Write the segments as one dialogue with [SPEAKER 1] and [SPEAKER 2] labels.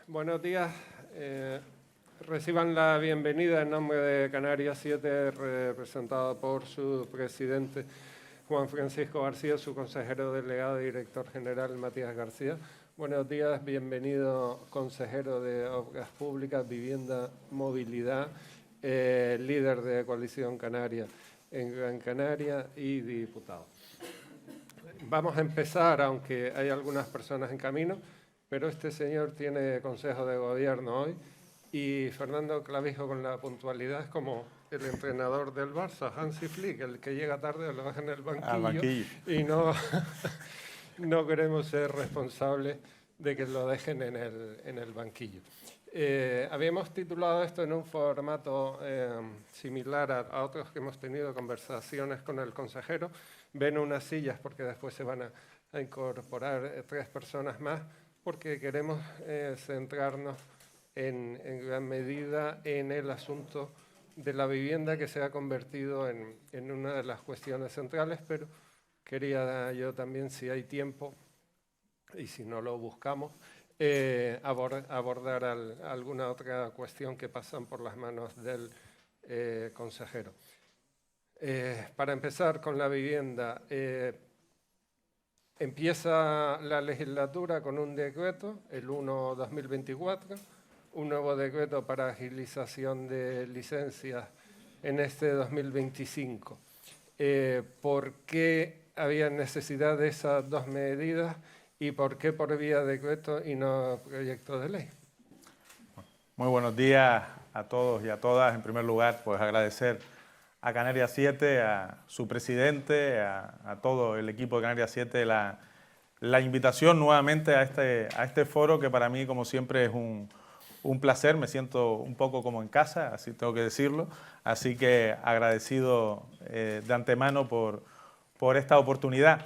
[SPEAKER 1] Buenos días. Reciban la bienvenida en nombre de Canarias 7, representado por su presidente Juan Francisco García, su consejero delegado y director general Matías García. Buenos días, bienvenido consejero de Obras Públicas, Vivienda, Movilidad, líder de Coalición Canaria en Gran Canaria y diputado. Vamos a empezar, aunque hay algunas personas en camino, pero este señor tiene consejo de gobierno hoy y Fernando Clavijo con la puntualidad es como el entrenador del Barça, Hansi Flick, el que llega tarde lo deja en el banquillo. Y no, no queremos ser responsables de que lo dejen en el banquillo. Habíamos titulado esto en un formato similar a otros que hemos tenido conversaciones con el consejero. Ven unas sillas porque después se van a incorporar 3 personas más, porque queremos centrarnos en gran medida en el asunto de la vivienda, que se ha convertido en una de las cuestiones centrales, pero quería yo también, si hay tiempo y si no lo buscamos, abordar alguna otra cuestión que pasan por las manos del consejero. Para empezar con la vivienda, empieza la legislatura con un decreto, el 1/2024, un nuevo decreto para agilización de licencias en este 2025. ¿Por qué había necesidad de esas 2 medidas y por qué por vía de decreto y no proyecto de ley?
[SPEAKER 2] Muy buenos días a todos y a todas. En primer lugar, pues agradecer a Canarias 7, a su presidente, a todo el equipo de Canarias 7, la invitación nuevamente a este foro, que para mí, como siempre, es un placer. Me siento un poco como en casa, así tengo que decirlo. Así que agradecido de antemano por esta oportunidad.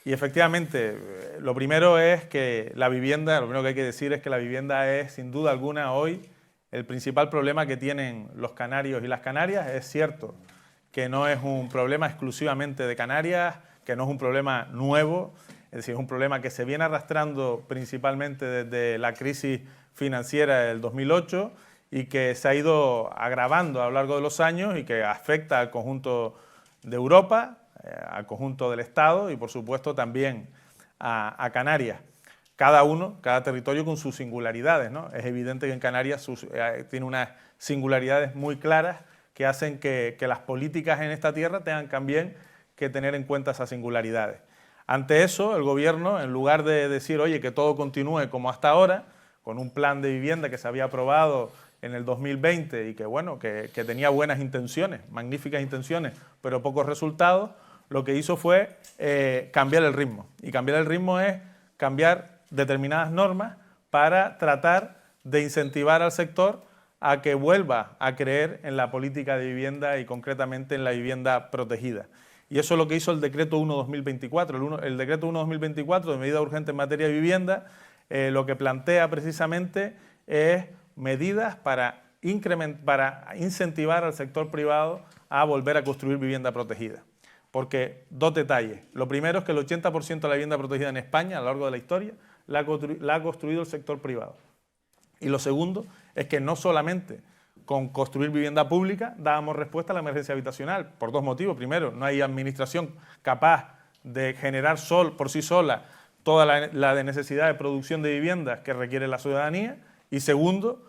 [SPEAKER 2] Y efectivamente, lo primero es que la vivienda, lo primero que hay que decir es que la vivienda es, sin duda alguna, hoy el principal problema que tienen los canarios y las canarias. Es cierto que no es un problema exclusivamente de Canarias, que no es un problema nuevo, es decir, es un problema que se viene arrastrando principalmente desde la crisis financiera del 2008 y que se ha ido agravando a lo largo de los años y que afecta al conjunto de Europa, al conjunto del Estado y, por supuesto, también a Canarias. Cada territorio con sus singularidades, ¿no? Es evidente que en Canarias tiene unas singularidades muy claras que hacen que las políticas en esta tierra tengan también que tener en cuenta esas singularidades. Ante eso, el Gobierno, en lugar de decir, oye, que todo continúe como hasta ahora, con un plan de vivienda que se había aprobado en el 2020 y que, bueno, que tenía buenas intenciones, magníficas intenciones, pero pocos resultados, lo que hizo fue cambiar el ritmo. Y cambiar el ritmo es cambiar determinadas normas para tratar de incentivar al sector a que vuelva a creer en la política de vivienda y concretamente en la vivienda protegida. Y eso es lo que hizo el decreto 1/2024. El decreto 1/2024 de medidas urgentes en materia de vivienda lo que plantea precisamente es medidas para incentivar al sector privado a volver a construir vivienda protegida. Porque 2 detalles. Lo primero es que el 80% de la vivienda protegida en España a lo largo de la historia la ha construido el sector privado. Y lo segundo es que no solamente con construir vivienda pública dábamos respuesta a la emergencia habitacional, por 2 motivos. Primero, no hay administración capaz de generar por sí sola toda la necesidad de producción de viviendas que requiere la ciudadanía. Y segundo,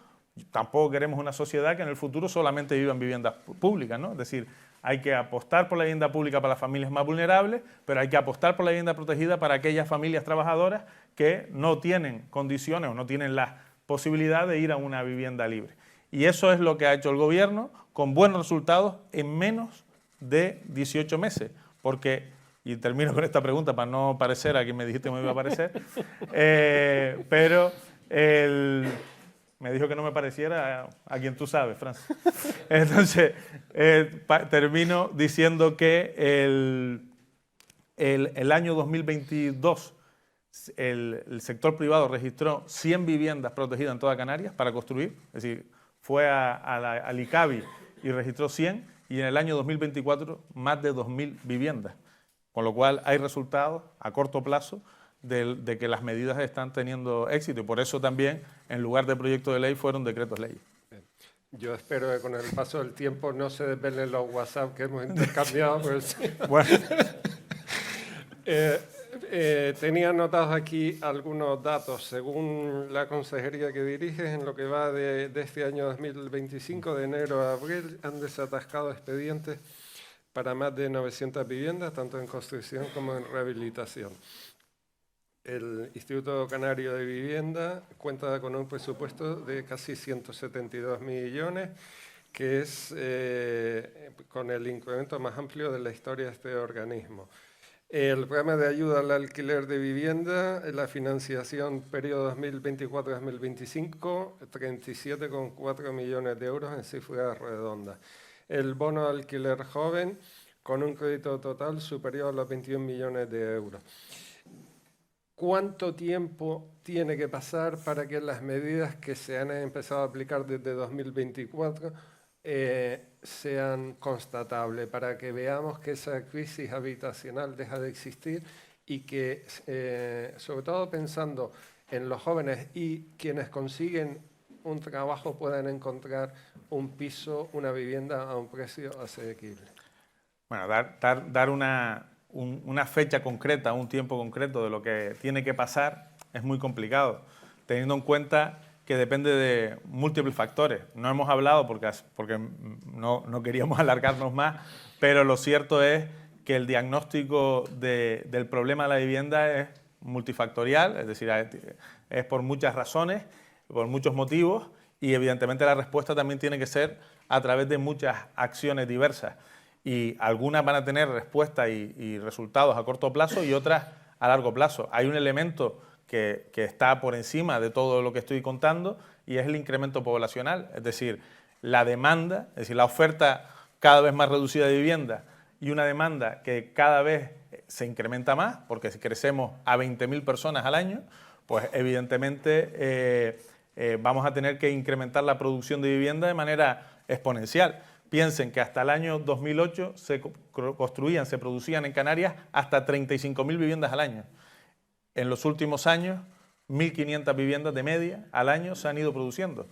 [SPEAKER 2] tampoco queremos una sociedad que en el futuro solamente viva en viviendas públicas, ¿no? Es decir, hay que apostar por la vivienda pública para las familias más vulnerables, pero hay que apostar por la vivienda protegida para aquellas familias trabajadoras que no tienen condiciones o no tienen la posibilidad de ir a una vivienda libre. Y eso es lo que ha hecho el Gobierno con buenos resultados en menos de 18 meses. Porque, y termino con esta pregunta para no parecer a quien me dijiste que me iba a parecer, pero me dijo que no me pareciera a quien tú sabes, Francis. Entonces, termino diciendo que el año 2022 el sector privado registró 100 viviendas protegidas en toda Canarias para construir, es decir, fue al ICABI y registró 100, y en el año 2024 más de 2.000 viviendas. Con lo cual hay resultados a corto plazo de que las medidas están teniendo éxito y por eso también, en lugar de proyecto de ley, fueron decretos ley.
[SPEAKER 1] Yo espero que con el paso del tiempo no se desvelen los WhatsApp que hemos intercambiado. Pues,
[SPEAKER 2] Bueno.
[SPEAKER 1] Tenía anotados aquí algunos datos. Según la consejería que diriges, en lo que va de este año 2025, de enero a abril, han desatascado expedientes para más de 900 viviendas, tanto en construcción como en rehabilitación. El Instituto Canario de Vivienda cuenta con un presupuesto de casi 172 millones, que es con el incremento más amplio de la historia de este organismo. El programa de ayuda al alquiler de vivienda, la financiación periodo 2024-2025, 37,4 millones de euros en cifras redondas. El bono de alquiler joven, con un crédito total superior a los 21 millones de euros. ¿Cuánto tiempo tiene que pasar para que las medidas que se han empezado a aplicar desde 2024 sean constatables, para que veamos que esa crisis habitacional deja de existir y que, sobre todo pensando en los jóvenes y quienes consiguen un trabajo, puedan encontrar un piso, una vivienda a un precio asequible?
[SPEAKER 2] Bueno, dar una fecha concreta, un tiempo concreto de lo que tiene que pasar es muy complicado, teniendo en cuenta que depende de múltiples factores. No hemos hablado porque no queríamos alargarnos más, pero lo cierto es que el diagnóstico del problema de la vivienda es multifactorial, es decir, es por muchas razones, por muchos motivos, y evidentemente la respuesta también tiene que ser a través de muchas acciones diversas. Y algunas van a tener respuesta y resultados a corto plazo y otras a largo plazo. Hay un elemento que está por encima de todo lo que estoy contando y es el incremento poblacional, es decir, la demanda, es decir, la oferta cada vez más reducida de vivienda y una demanda que cada vez se incrementa más, porque si crecemos a 20.000 personas al año, pues evidentemente vamos a tener que incrementar la producción de vivienda de manera exponencial. Piensen que hasta el año 2008 se producían en Canarias hasta 35.000 viviendas al año. En los últimos años, 1.500 viviendas de media al año se han ido produciendo,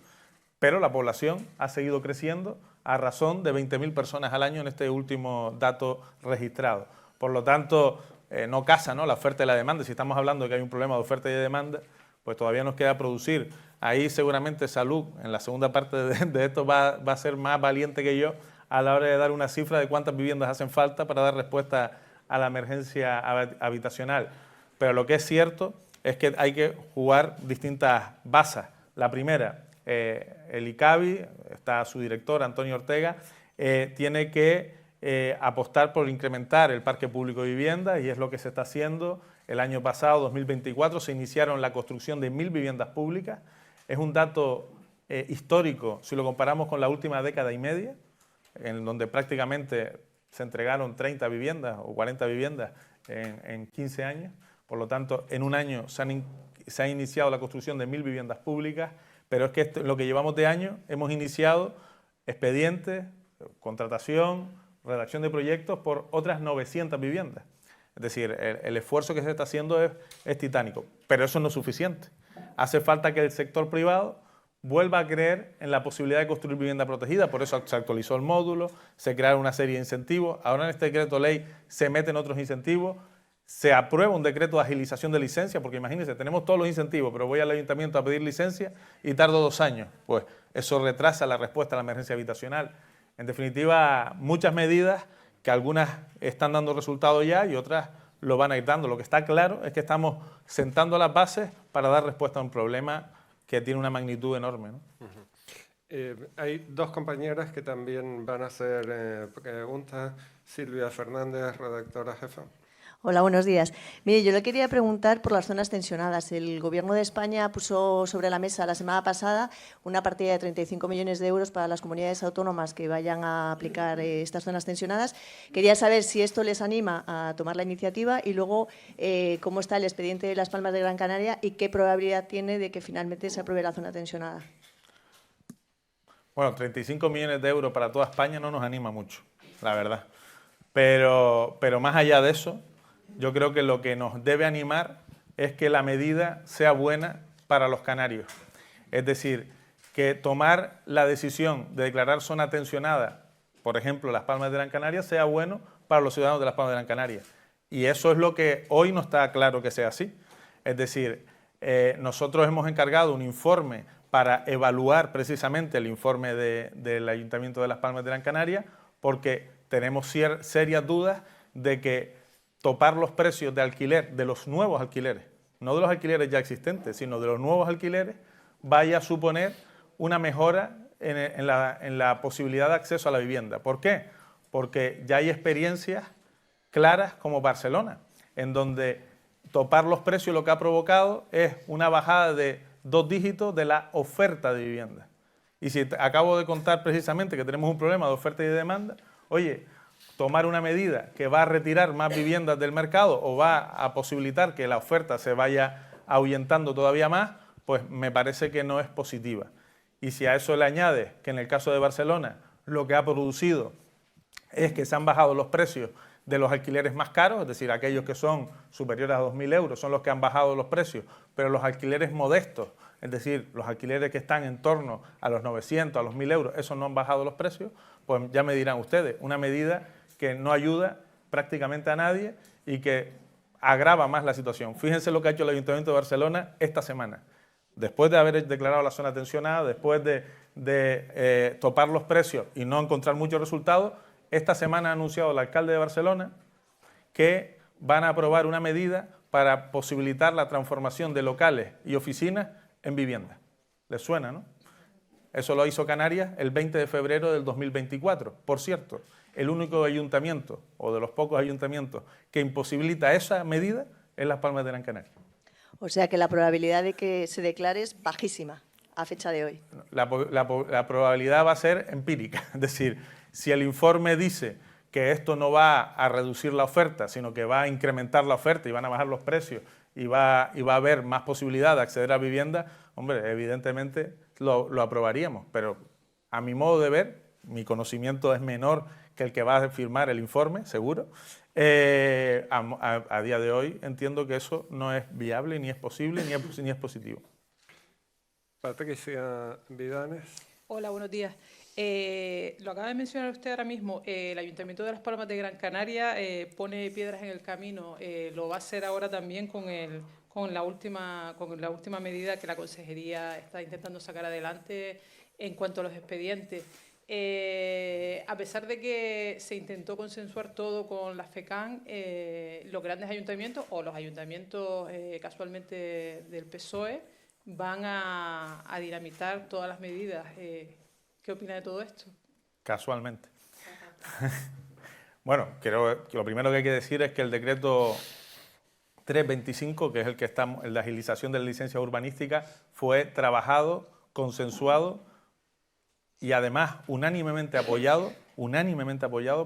[SPEAKER 2] pero la población ha seguido creciendo a razón de 20.000 personas al año en este último dato registrado. Por lo tanto, no casa, ¿no?, la oferta y la demanda. Si estamos hablando de que hay un problema de oferta y de demanda, pues todavía nos queda producir. Ahí seguramente Salud, en la segunda parte de esto, va a ser más valiente que yo a la hora de dar una cifra de cuántas viviendas hacen falta para dar respuesta a la emergencia habitacional. Pero lo que es cierto es que hay que jugar distintas bazas. La primera, el ICABI, está su director, Antonio Ortega, tiene que apostar por incrementar el parque público de vivienda y es lo que se está haciendo. El año pasado, 2024, se iniciaron la construcción de 1.000 viviendas públicas. Es un dato histórico si lo comparamos con la última década y media, en donde prácticamente se entregaron 30 viviendas o 40 viviendas en 15 años. Por lo tanto, en un año se ha iniciado la construcción de 1.000 viviendas públicas, pero es que lo que llevamos de año hemos iniciado expedientes, contratación, redacción de proyectos por otras 900 viviendas. Es decir, el esfuerzo que se está haciendo es titánico, pero eso no es suficiente. Hace falta que el sector privado vuelva a creer en la posibilidad de construir vivienda protegida, por eso se actualizó el módulo, se crearon una serie de incentivos, ahora en este decreto ley se meten otros incentivos, se aprueba un decreto de agilización de licencia, porque imagínense, tenemos todos los incentivos, pero voy al ayuntamiento a pedir licencia y tardo 2 años. Pues eso retrasa la respuesta a la emergencia habitacional. En definitiva, muchas medidas que algunas están dando resultados ya y otras lo van a ir dando. Lo que está claro es que estamos sentando las bases para dar respuesta a un problema que tiene una magnitud enorme, ¿no?
[SPEAKER 1] Hay 2 compañeras que también van a hacer preguntas. Silvia Fernández, redactora jefa.
[SPEAKER 3] Hola, buenos días. Mire, yo le quería preguntar por las zonas tensionadas. El Gobierno de España puso sobre la mesa la semana pasada una partida de 35 millones de euros para las comunidades autónomas que vayan a aplicar estas zonas tensionadas. Quería saber si esto les anima a tomar la iniciativa y luego cómo está el expediente de Las Palmas de Gran Canaria y qué probabilidad tiene de que finalmente se apruebe la zona tensionada.
[SPEAKER 2] Bueno, 35 millones de euros para toda España no nos anima mucho, la verdad. Pero más allá de eso, yo creo que lo que nos debe animar es que la medida sea buena para los canarios. Es decir, que tomar la decisión de declarar zona tensionada, por ejemplo, Las Palmas de Gran Canaria, sea bueno para los ciudadanos de Las Palmas de Gran Canaria. Y eso es lo que hoy no está claro que sea así. Es decir, nosotros hemos encargado un informe para evaluar precisamente el informe del Ayuntamiento de Las Palmas de Gran Canaria, porque tenemos serias dudas de que topar los precios de alquiler, de los nuevos alquileres, no de los alquileres ya existentes, sino de los nuevos alquileres, vaya a suponer una mejora en la posibilidad de acceso a la vivienda. ¿Por qué? Porque ya hay experiencias claras como Barcelona, en donde topar los precios lo que ha provocado es una bajada de 2 dígitos de la oferta de vivienda. Y si acabo de contar precisamente que tenemos un problema de oferta y de demanda, oye, tomar una medida que va a retirar más viviendas del mercado o va a posibilitar que la oferta se vaya ahuyentando todavía más, pues me parece que no es positiva. Y si a eso le añade que en el caso de Barcelona lo que ha producido es que se han bajado los precios de los alquileres más caros, es decir, aquellos que son superiores a 2.000 euros son los que han bajado los precios, pero los alquileres modestos, es decir, los alquileres que están en torno a los 900, a los 1.000 euros, esos no han bajado los precios, pues ya me dirán ustedes, una medida que no ayuda prácticamente a nadie y que agrava más la situación. Fíjense lo que ha hecho el Ayuntamiento de Barcelona esta semana. Después de haber declarado la zona tensionada, después de topar los precios y no encontrar muchos resultados, esta semana ha anunciado el alcalde de Barcelona que van a aprobar una medida para posibilitar la transformación de locales y oficinas en vivienda. ¿Les suena, no? Eso lo hizo Canarias el 20 de febrero del 2024. Por cierto, el único ayuntamiento, o de los pocos ayuntamientos, que imposibilita esa medida es Las Palmas de Gran Canaria.
[SPEAKER 3] O sea que la probabilidad de que se declare es bajísima a fecha de hoy.
[SPEAKER 2] La probabilidad va a ser empírica, es decir, si el informe dice que esto no va a reducir la oferta, sino que va a incrementar la oferta y van a bajar los precios y va a haber más posibilidad de acceder a vivienda, hombre, evidentemente lo aprobaríamos, pero a mi modo de ver, mi conocimiento es menor que el que va a firmar el informe, seguro. A día de hoy entiendo que eso no es viable, ni es posible, ni es positivo.
[SPEAKER 1] Patricia Vidanes.
[SPEAKER 4] Hola, buenos días. Lo acaba de mencionar usted ahora mismo, el Ayuntamiento de Las Palmas de Gran Canaria pone piedras en el camino, lo va a hacer ahora también con la última medida que la Consejería está intentando sacar adelante en cuanto a los expedientes. A pesar de que se intentó consensuar todo con la FECAN, los grandes ayuntamientos o los ayuntamientos casualmente del PSOE van a dinamitar todas las medidas. ¿Qué opina de todo esto?
[SPEAKER 2] Casualmente. Bueno, creo que lo primero que hay que decir es que el decreto 325, que es el que estamos, la agilización de la licencia urbanística, fue trabajado, consensuado y además unánimemente apoyado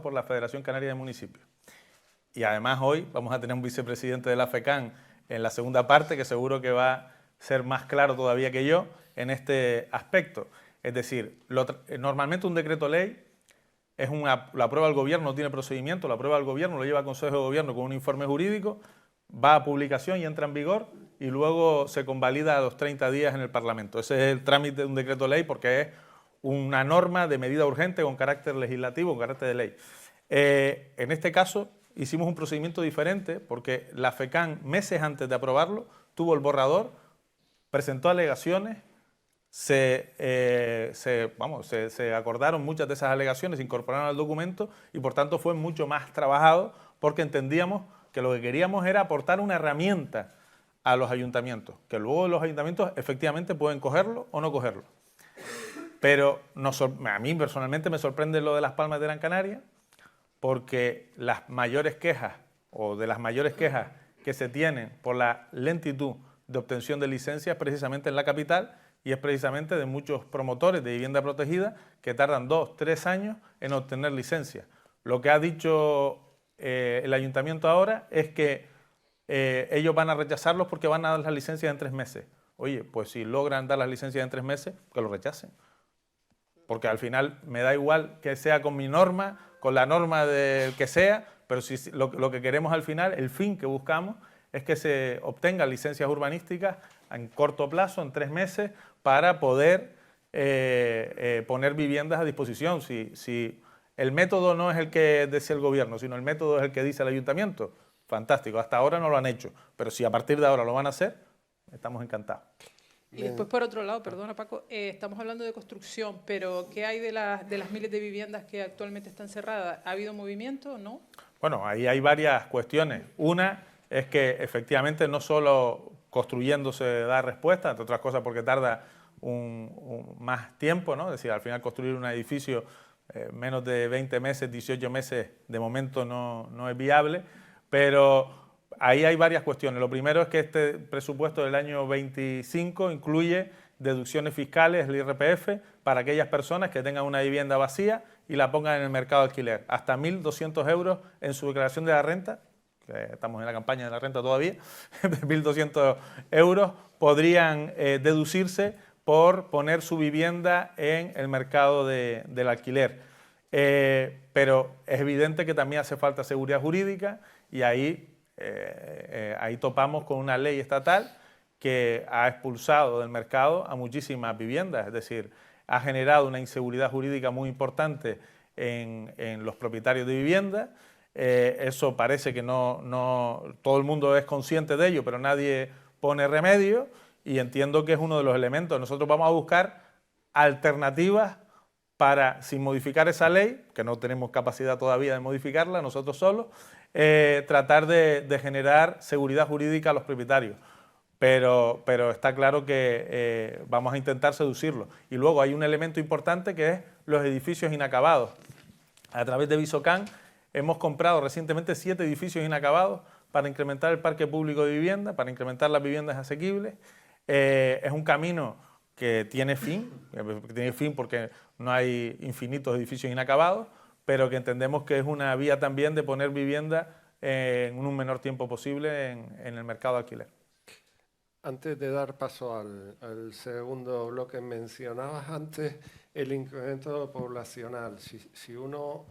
[SPEAKER 2] por la Federación Canaria de Municipios. Y además hoy vamos a tener un vicepresidente de la FECAN en la segunda parte, que seguro que va a ser más claro todavía que yo en este aspecto. Es decir, normalmente un decreto ley lo aprueba el Gobierno, no tiene procedimiento, lo aprueba el Gobierno, lo lleva al Consejo de Gobierno con un informe jurídico, va a publicación y entra en vigor y luego se convalida a los 30 días en el Parlamento. Ese es el trámite de un decreto ley porque es una norma de medida urgente con carácter legislativo, con carácter de ley. En este caso hicimos un procedimiento diferente porque la FECAN, meses antes de aprobarlo, tuvo el borrador, presentó alegaciones, se acordaron muchas de esas alegaciones, se incorporaron al documento y por tanto fue mucho más trabajado porque entendíamos que lo que queríamos era aportar una herramienta a los ayuntamientos, que luego los ayuntamientos efectivamente pueden cogerlo o no cogerlo. Pero a mí personalmente me sorprende lo de Las Palmas de Gran Canaria porque las mayores quejas o de las mayores quejas que se tienen por la lentitud de obtención de licencias precisamente en la capital y es precisamente de muchos promotores de vivienda protegida que tardan 2, 3 años en obtener licencias. Lo que ha dicho el ayuntamiento ahora es que ellos van a rechazarlos porque van a dar las licencias en 3 meses. Oye, pues si logran dar las licencias en 3 meses, que lo rechacen. Porque al final me da igual que sea con mi norma, con la norma del que sea, pero si lo que queremos al final, el fin que buscamos, es que se obtengan licencias urbanísticas en corto plazo, en 3 meses, para poder poner viviendas a disposición. Si el método no es el que dice el gobierno, sino el método es el que dice el ayuntamiento, fantástico. Hasta ahora no lo han hecho, pero si a partir de ahora lo van a hacer, estamos encantados.
[SPEAKER 4] Y después, por otro lado, perdona Paco, estamos hablando de construcción, pero ¿qué hay de las miles de viviendas que actualmente están cerradas? ¿Ha habido movimiento o no?
[SPEAKER 2] Bueno, ahí hay varias cuestiones. Una es que efectivamente no solo construyendo se da respuesta, entre otras cosas porque tarda más tiempo, ¿no? Es decir, al final construir un edificio menos de 20 meses, 18 meses, de momento no es viable, pero ahí hay varias cuestiones. Lo primero es que este presupuesto del año 25 incluye deducciones fiscales, el IRPF, para aquellas personas que tengan una vivienda vacía y la pongan en el mercado de alquiler. Hasta 1.200 euros en su declaración de la renta, que estamos en la campaña de la renta todavía, de 1.200 euros podrían deducirse por poner su vivienda en el mercado del alquiler. Pero es evidente que también hace falta seguridad jurídica y ahí topamos con una ley estatal que ha expulsado del mercado a muchísimas viviendas, es decir, ha generado una inseguridad jurídica muy importante en los propietarios de vivienda. Eso parece que no todo el mundo es consciente de ello, pero nadie pone remedio y entiendo que es uno de los elementos. Nosotros vamos a buscar alternativas para, sin modificar esa ley, que no tenemos capacidad todavía de modificarla nosotros solos, tratar de generar seguridad jurídica a los propietarios. Pero está claro que vamos a intentar seducirlo. Y luego hay un elemento importante que es los edificios inacabados. A través de Visocan hemos comprado recientemente 7 edificios inacabados para incrementar el parque público de vivienda, para incrementar las viviendas asequibles. Es un camino que tiene fin porque no hay infinitos edificios inacabados, pero que entendemos que es una vía también de poner vivienda en un menor tiempo posible en el mercado de alquiler.
[SPEAKER 1] Antes de dar paso al segundo bloque, mencionabas antes el incremento poblacional. Si uno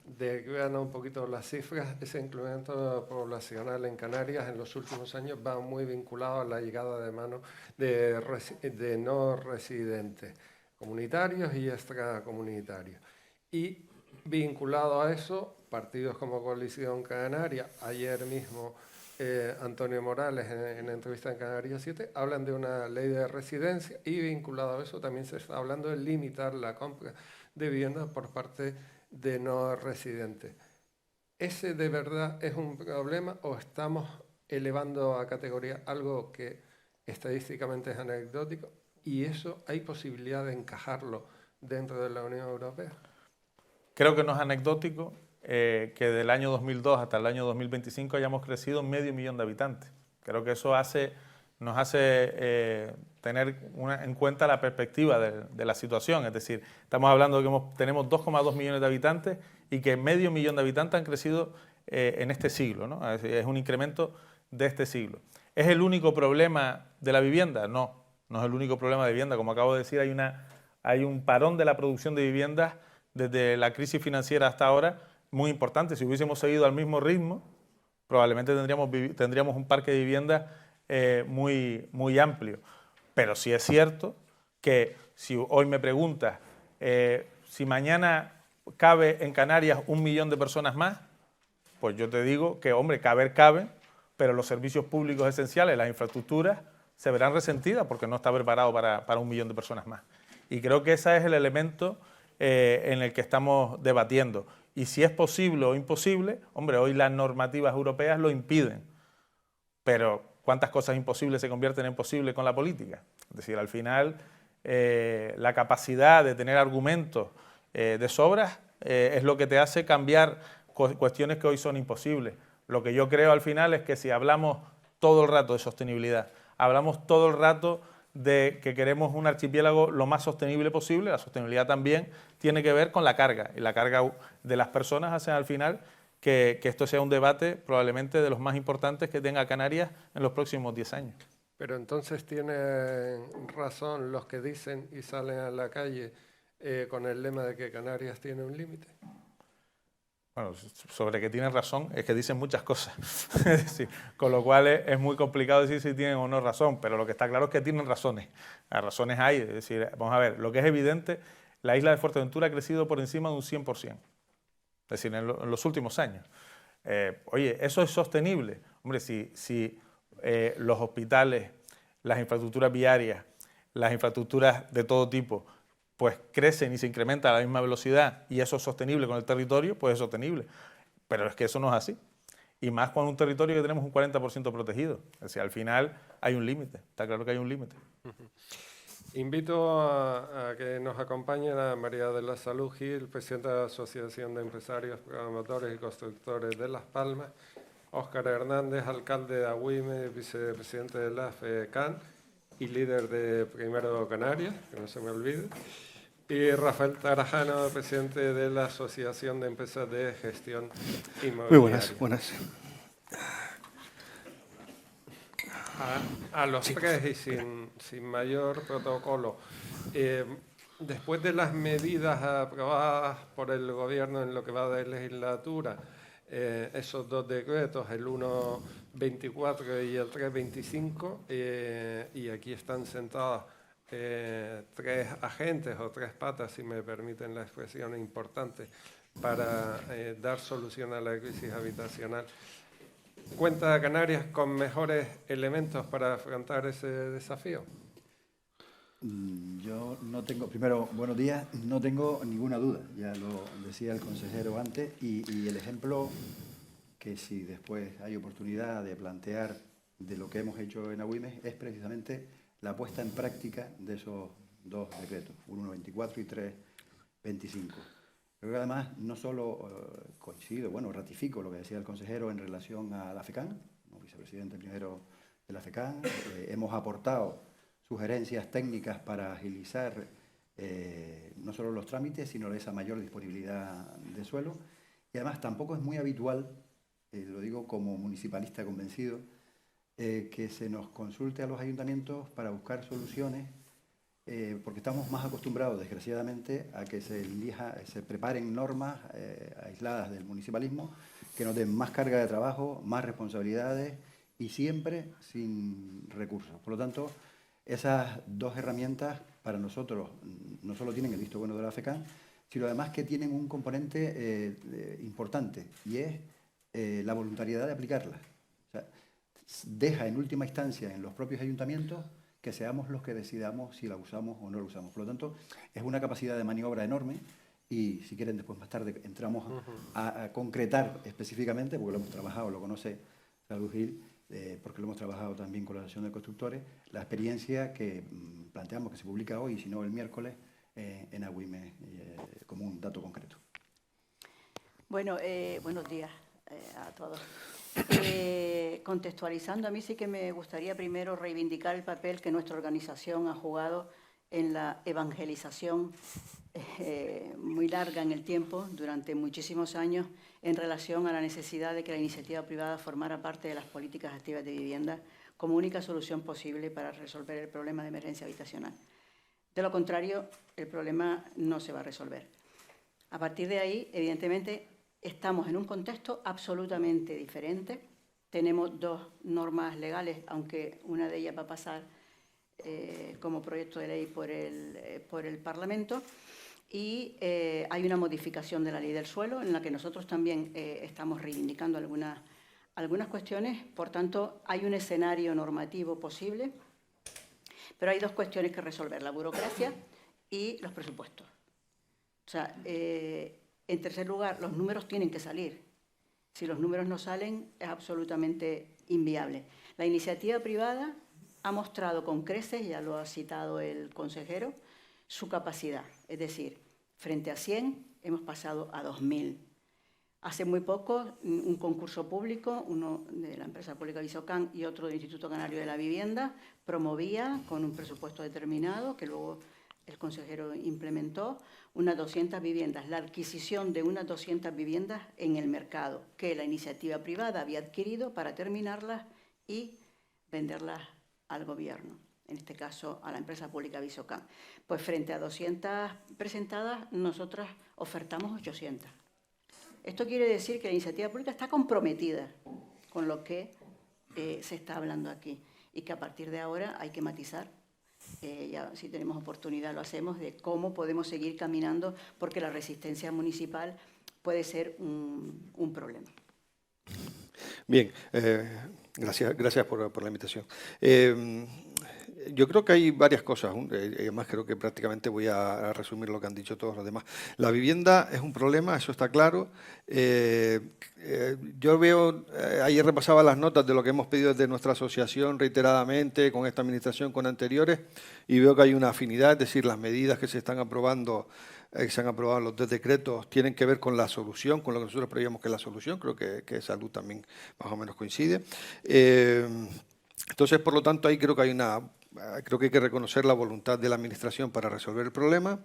[SPEAKER 1] desgrana un poquito las cifras, ese incremento poblacional en Canarias en los últimos años va muy vinculado a la llegada de mano de no residentes, comunitarios y extracomunitarios. Y vinculado a eso, partidos como Coalición Canaria, ayer mismo Antonio Morales en entrevista en Canarias 7, hablan de una ley de residencia y vinculado a eso también se está hablando de limitar la compra de viviendas por parte de no residentes. ¿Ese de verdad es un problema o estamos elevando a categoría algo que estadísticamente es anecdótico y eso hay posibilidad de encajarlo dentro de la Unión Europea?
[SPEAKER 2] Creo que no es anecdótico que del año 2002 hasta el año 2025 hayamos crecido medio millón de habitantes. Creo que eso nos hace tener en cuenta la perspectiva de la situación. Es decir, estamos hablando de que tenemos 2,2 millones de habitantes y que medio millón de habitantes han crecido en este siglo, ¿no? Es un incremento de este siglo. ¿Es el único problema de la vivienda? No es el único problema de vivienda. Como acabo de decir, hay un parón de la producción de viviendas desde la crisis financiera hasta ahora muy importante. Si hubiésemos seguido al mismo ritmo, probablemente tendríamos un parque de viviendas muy amplio. Pero sí es cierto que si hoy me preguntas si mañana cabe en Canarias 1 millón de personas más, pues yo te digo que, hombre, caben, pero los servicios públicos esenciales, las infraestructuras, se verán resentidas porque no está preparado para 1 millón de personas más. Y creo que ese es el elemento en el que estamos debatiendo. Y si es posible o imposible, hombre, hoy las normativas europeas lo impiden, pero ¿cuántas cosas imposibles se convierten en posibles con la política? Es decir, al final la capacidad de tener argumentos de sobras es lo que te hace cambiar cuestiones que hoy son imposibles. Lo que yo creo al final es que si hablamos todo el rato de sostenibilidad, hablamos todo el rato de que queremos un archipiélago lo más sostenible posible, la sostenibilidad también tiene que ver con la carga, y la carga de las personas hace al final que esto sea un debate probablemente de los más importantes que tenga Canarias en los próximos 10 años.
[SPEAKER 1] Pero entonces tienen razón los que dicen y salen a la calle con el lema de que Canarias tiene un límite.
[SPEAKER 2] Bueno, sobre que tienen razón, es que dicen muchas cosas. Es decir, con lo cual es muy complicado decir si tienen o no razón, pero lo que está claro es que tienen razones. Las razones hay, es decir, vamos a ver, lo que es evidente, la isla de Fuerteventura ha crecido por encima de un 100%, es decir, en los últimos años. Oye, ¿eso es sostenible? Hombre, si los hospitales, las infraestructuras viarias, las infraestructuras de todo tipo, pues crecen y se incrementan a la misma velocidad y eso es sostenible con el territorio, pues es sostenible. Pero es que eso no es así. Y más con un territorio que tenemos un 40% protegido. Es decir, al final hay un límite, está claro que hay un límite.
[SPEAKER 1] Invito a que nos acompañen a María de la Salud Gil, presidenta de la Asociación de Empresarios, Programadores y Constructores de Las Palmas, Óscar Hernández, alcalde de Agüime, vicepresidente de la FECAN y líder de Primero Canarias, que no se me olvide, y Rafael Tarajano, presidente de la Asociación de Empresas de Gestión Inmobiliaria.
[SPEAKER 5] Muy buenas, buenas.
[SPEAKER 1] A los tres y sin mayor protocolo, después de las medidas aprobadas por el Gobierno en lo que va de legislatura, esos dos decretos, el 1.24 y el 3.25, y aquí están sentados tres agentes o tres patas, si me permiten la expresión, importante para dar solución a la crisis habitacional. ¿Cuenta Canarias con mejores elementos para afrontar ese desafío?
[SPEAKER 5] Yo no tengo, primero, buenos días, no tengo ninguna duda, ya lo decía el consejero antes, y el ejemplo que si después hay oportunidad de plantear de lo que hemos hecho en Agüime es precisamente la puesta en práctica de esos dos decretos, 1.24 y 3.25. Creo que además no solo coincido, bueno, ratifico lo que decía el consejero en relación a la FECAN, como vicepresidente primero de la FECAN, hemos aportado sugerencias técnicas para agilizar no solo los trámites, sino esa mayor disponibilidad de suelo. Y además tampoco es muy habitual, lo digo como municipalista convencido, que se nos consulte a los ayuntamientos para buscar soluciones, porque estamos más acostumbrados, desgraciadamente, a que se preparen normas aisladas del municipalismo que nos den más carga de trabajo, más responsabilidades y siempre sin recursos. Por lo tanto, esas dos herramientas para nosotros no solo tienen el visto bueno de la FECAN, sino además que tienen un componente importante y es la voluntariedad de aplicarlas. O sea, deja en última instancia en los propios ayuntamientos que seamos los que decidamos si la usamos o no la usamos. Por lo tanto, es una capacidad de maniobra enorme y si quieren después más tarde entramos a concretar específicamente, porque lo hemos trabajado, lo conoce Salud Gil, porque lo hemos trabajado también con la Asociación de Constructores, la experiencia que planteamos que se publica hoy, si no el miércoles, en Agüime, como un dato concreto.
[SPEAKER 6] Bueno, buenos días a todos. Contextualizando, a mí sí que me gustaría primero reivindicar el papel que nuestra organización ha jugado en la evangelización muy larga en el tiempo, durante muchísimos años, en relación a la necesidad de que la iniciativa privada formara parte de las políticas activas de vivienda como única solución posible para resolver el problema de emergencia habitacional. De lo contrario, el problema no se va a resolver. A partir de ahí, evidentemente, estamos en un contexto absolutamente diferente. Tenemos dos normas legales, aunque una de ellas va a pasar como proyecto de ley por el Parlamento, y hay una modificación de la ley del suelo en la que nosotros también estamos reivindicando algunas cuestiones. Por tanto, hay un escenario normativo posible, pero hay dos cuestiones que resolver: la burocracia y los presupuestos. O sea, en tercer lugar, los números tienen que salir. Si los números no salen, es absolutamente inviable. La iniciativa privada ha mostrado con creces, ya lo ha citado el consejero, su capacidad. Es decir, frente a 100 hemos pasado a 2.000. Hace muy poco, un concurso público, uno de la empresa pública Visocan y otro del Instituto Canario de la Vivienda, promovía con un presupuesto determinado, que luego el consejero implementó, unas 200 viviendas, la adquisición de unas 200 viviendas en el mercado que la iniciativa privada había adquirido para terminarlas y venderlas al gobierno, en este caso a la empresa pública Visocan. Pues frente a 200 presentadas, nosotras ofertamos 800. Esto quiere decir que la iniciativa pública está comprometida con lo que se está hablando aquí y que a partir de ahora hay que matizar. Ya si tenemos oportunidad lo hacemos, de cómo podemos seguir caminando, porque la resistencia municipal puede ser un problema.
[SPEAKER 7] Bien, gracias por la invitación. Yo creo que hay varias cosas, además creo que prácticamente voy a resumir lo que han dicho todos los demás. La vivienda es un problema, eso está claro. Yo veo, ayer repasaba las notas de lo que hemos pedido desde nuestra asociación reiteradamente, con esta administración, con anteriores, y veo que hay una afinidad, es decir, las medidas que se están aprobando, que se han aprobado los 2 decretos, tienen que ver con la solución, con lo que nosotros prevíamos que es la solución, creo que salud también más o menos coincide. Entonces, por lo tanto, ahí creo que hay que reconocer la voluntad de la Administración para resolver el problema,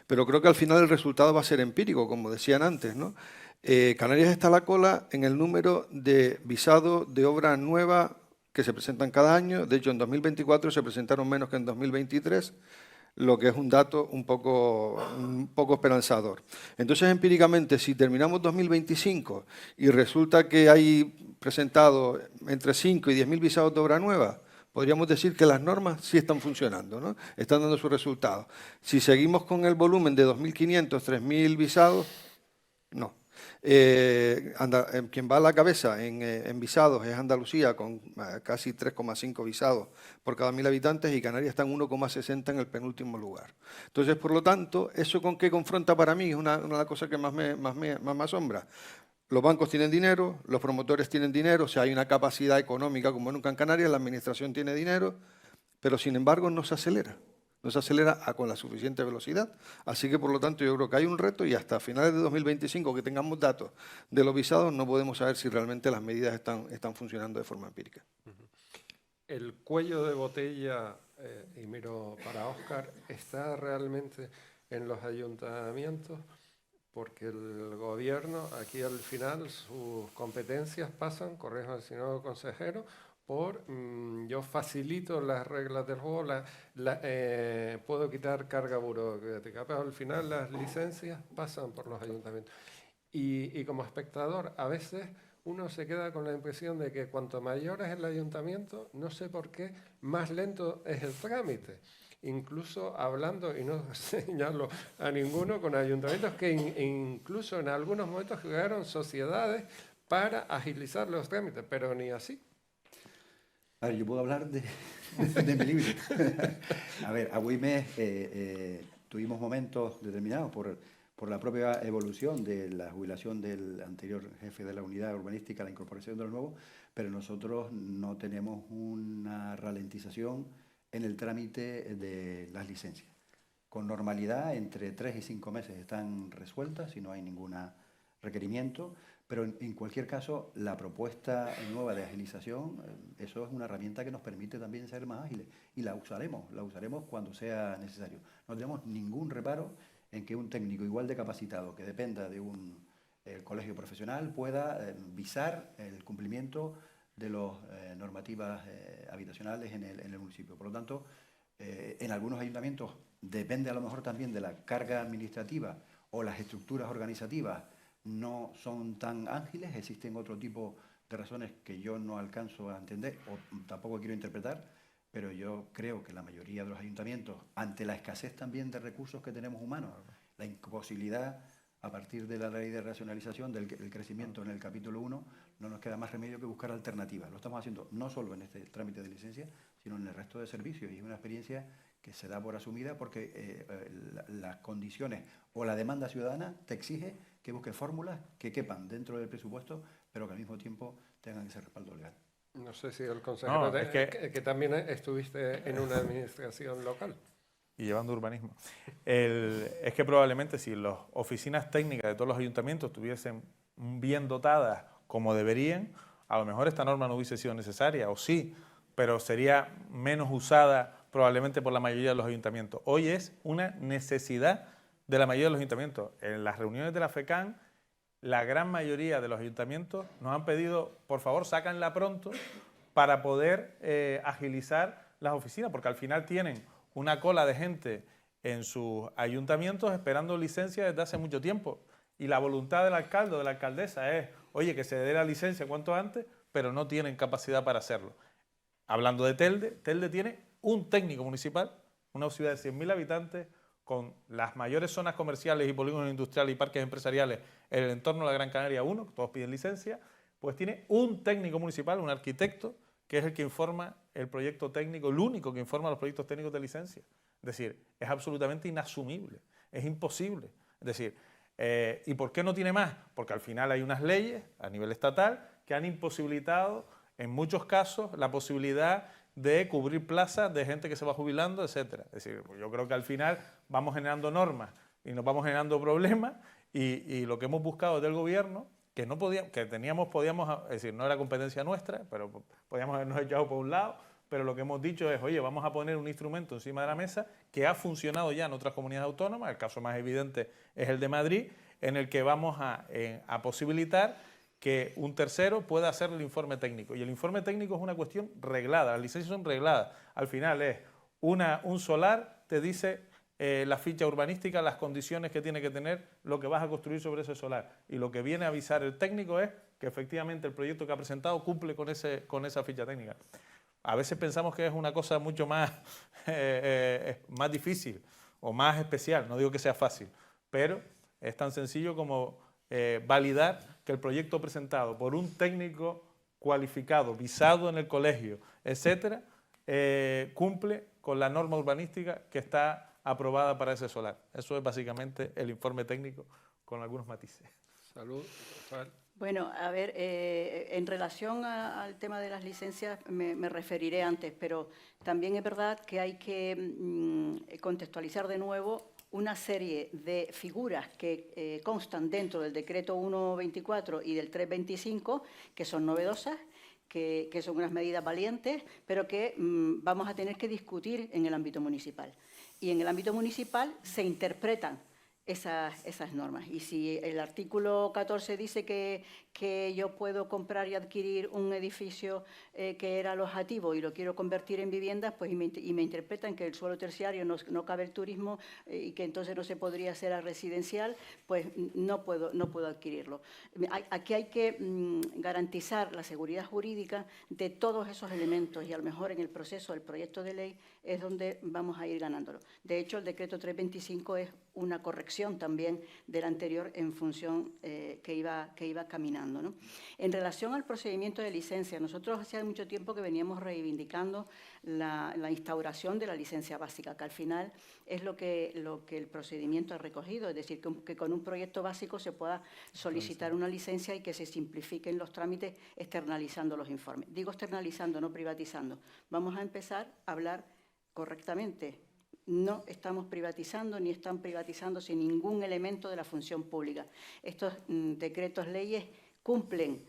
[SPEAKER 7] pero creo que al final el resultado va a ser empírico, como decían antes, ¿no? Canarias está a la cola en el número de visados de obra nueva que se presentan cada año. De hecho, en 2024 se presentaron menos que en 2023, lo que es un dato un poco esperanzador. Entonces, empíricamente, si terminamos 2025 y resulta que hay presentado entre 5 y 10.000 visados de obra nueva, podríamos decir que las normas sí están funcionando, ¿no? Están dando sus resultados. Si seguimos con el volumen de 2.500, 3.000 visados, no. Quien va a la cabeza en visados es Andalucía, con casi 3,5 visados por cada 1.000 habitantes, y Canarias está en 1,60 en el penúltimo lugar. Entonces, por lo tanto, ¿eso con qué confronta para mí? Es una de las cosas que más me asombra. Los bancos tienen dinero, los promotores tienen dinero, o sea, hay una capacidad económica como nunca en Canarias, la administración tiene dinero, pero sin embargo no se acelera con la suficiente velocidad. Así que, por lo tanto, yo creo que hay un reto, y hasta finales de 2025 que tengamos datos de los visados no podemos saber si realmente las medidas están funcionando de forma empírica.
[SPEAKER 1] El cuello de botella, y miro para Óscar, está realmente en los ayuntamientos, porque el gobierno, aquí al final, sus competencias pasan, corríjame si no, consejero, por yo facilito las reglas del juego, puedo quitar carga burocrática, pero al final las licencias pasan por los ayuntamientos. Y como espectador, a veces uno se queda con la impresión de que cuanto mayor es el ayuntamiento, no sé por qué, más lento es el trámite. Incluso hablando, y no señalo a ninguno, con ayuntamientos que incluso en algunos momentos crearon sociedades para agilizar los trámites, pero ni así.
[SPEAKER 5] A ver, yo puedo hablar de mi libro. A ver, a Güímez tuvimos momentos determinados por la propia evolución de la jubilación del anterior jefe de la unidad urbanística, la incorporación de lo nuevo, pero nosotros no tenemos una ralentización en el trámite de las licencias. Con normalidad, entre 3 y 5 meses están resueltas, si no hay ningún requerimiento, pero en cualquier caso, la propuesta nueva de agilización, eso es una herramienta que nos permite también ser más ágiles, y la usaremos cuando sea necesario. No tenemos ningún reparo en que un técnico igual de capacitado, que dependa de un colegio profesional, pueda visar el cumplimiento de las normativas habitacionales en el municipio. Por lo tanto, en algunos ayuntamientos depende a lo mejor también de la carga administrativa o las estructuras organizativas no son tan ágiles, existen otro tipo de razones que yo no alcanzo a entender o tampoco quiero interpretar, pero yo creo que la mayoría de los ayuntamientos, ante la escasez también de recursos que tenemos humanos, la imposibilidad a partir de la ley de racionalización del crecimiento en el capítulo 1, no nos queda más remedio que buscar alternativas. Lo estamos haciendo no solo en este trámite de licencia, sino en el resto de servicios, y es una experiencia que se da por asumida porque las condiciones o la demanda ciudadana te exige que busques fórmulas que quepan dentro del presupuesto, pero que al mismo tiempo tengan ese respaldo legal.
[SPEAKER 1] No sé si el consejero, que también estuviste en una administración local.
[SPEAKER 2] Y llevando urbanismo. Es que probablemente si las oficinas técnicas de todos los ayuntamientos estuviesen bien dotadas como deberían, a lo mejor esta norma no hubiese sido necesaria, o sí, pero sería menos usada probablemente por la mayoría de los ayuntamientos. Hoy es una necesidad de la mayoría de los ayuntamientos. En las reuniones de la FECAN, la gran mayoría de los ayuntamientos nos han pedido, por favor, sácanla pronto para poder agilizar las oficinas, porque al final tienen una cola de gente en sus ayuntamientos esperando licencia desde hace mucho tiempo. y la voluntad del alcalde o de la alcaldesa es, oye, que se dé la licencia cuanto antes, pero no tienen capacidad para hacerlo. Hablando de Telde, Telde tiene un técnico municipal, una ciudad de 100.000 habitantes, con las mayores zonas comerciales y polígonos industriales y parques empresariales en el entorno de la Gran Canaria 1, que todos piden licencia, pues tiene un técnico municipal, un arquitecto, que es el que informa el proyecto técnico, el único que informa los proyectos técnicos de licencia. Es decir, es absolutamente inasumible, es imposible. Es decir, ¿y por qué no tiene más? Porque al final hay unas leyes a nivel estatal que han imposibilitado, en muchos casos, la posibilidad de cubrir plazas de gente que se va jubilando, etcétera. Es decir, pues yo creo que al final vamos generando normas y nos vamos generando problemas y lo que hemos buscado del gobierno, que no podíamos, que teníamos, podíamos, es decir, no era competencia nuestra, pero podíamos habernos echado por un lado, pero lo que hemos dicho es, oye, vamos a poner un instrumento encima de la mesa que ha funcionado ya en otras comunidades autónomas, el caso más evidente es el de Madrid, en el que vamos a posibilitar que un tercero pueda hacer el informe técnico. Y el informe técnico es una cuestión reglada, las licencias son regladas. Al final es un solar, te dice la ficha urbanística, las condiciones que tiene que tener, lo que vas a construir sobre ese solar. Y lo que viene a avisar el técnico es que efectivamente el proyecto que ha presentado cumple con esa ficha técnica. A veces pensamos que es una cosa mucho más, más difícil o más especial, no digo que sea fácil, pero es tan sencillo como validar que el proyecto presentado por un técnico cualificado, visado en el colegio, etcétera, cumple con la norma urbanística que está aprobada para ese solar. Eso es básicamente el informe técnico con algunos matices.
[SPEAKER 1] Salud, Rafael.
[SPEAKER 6] Bueno, a ver, en relación al tema de las licencias me referiré antes, pero también es verdad que hay que contextualizar de nuevo una serie de figuras que constan dentro del decreto 124 y del 325, que son novedosas, que son unas medidas valientes, pero que vamos a tener que discutir en el ámbito municipal. Y en el ámbito municipal se interpretan esas normas. Y si el artículo 14 dice que yo puedo comprar y adquirir un edificio que era alojativo y lo quiero convertir en viviendas, pues y me interpretan que el suelo terciario no cabe el turismo y que entonces no se podría hacer a residencial, pues no puedo adquirirlo. Aquí hay que garantizar la seguridad jurídica de todos esos elementos y a lo mejor en el proceso del proyecto de ley es donde vamos a ir ganándolo. De hecho, el decreto 325 es una corrección también del anterior en función que iba caminando, ¿no? En relación al procedimiento de licencia, nosotros hacía mucho tiempo que veníamos reivindicando la instauración de la licencia básica, que al final es lo que el procedimiento ha recogido, es decir, que con un proyecto básico se pueda solicitar una licencia y que se simplifiquen los trámites externalizando los informes. Digo externalizando, no privatizando. Vamos a empezar a hablar correctamente. No estamos privatizando ni están privatizándose ningún elemento de la función pública. Estos decretos leyes cumplen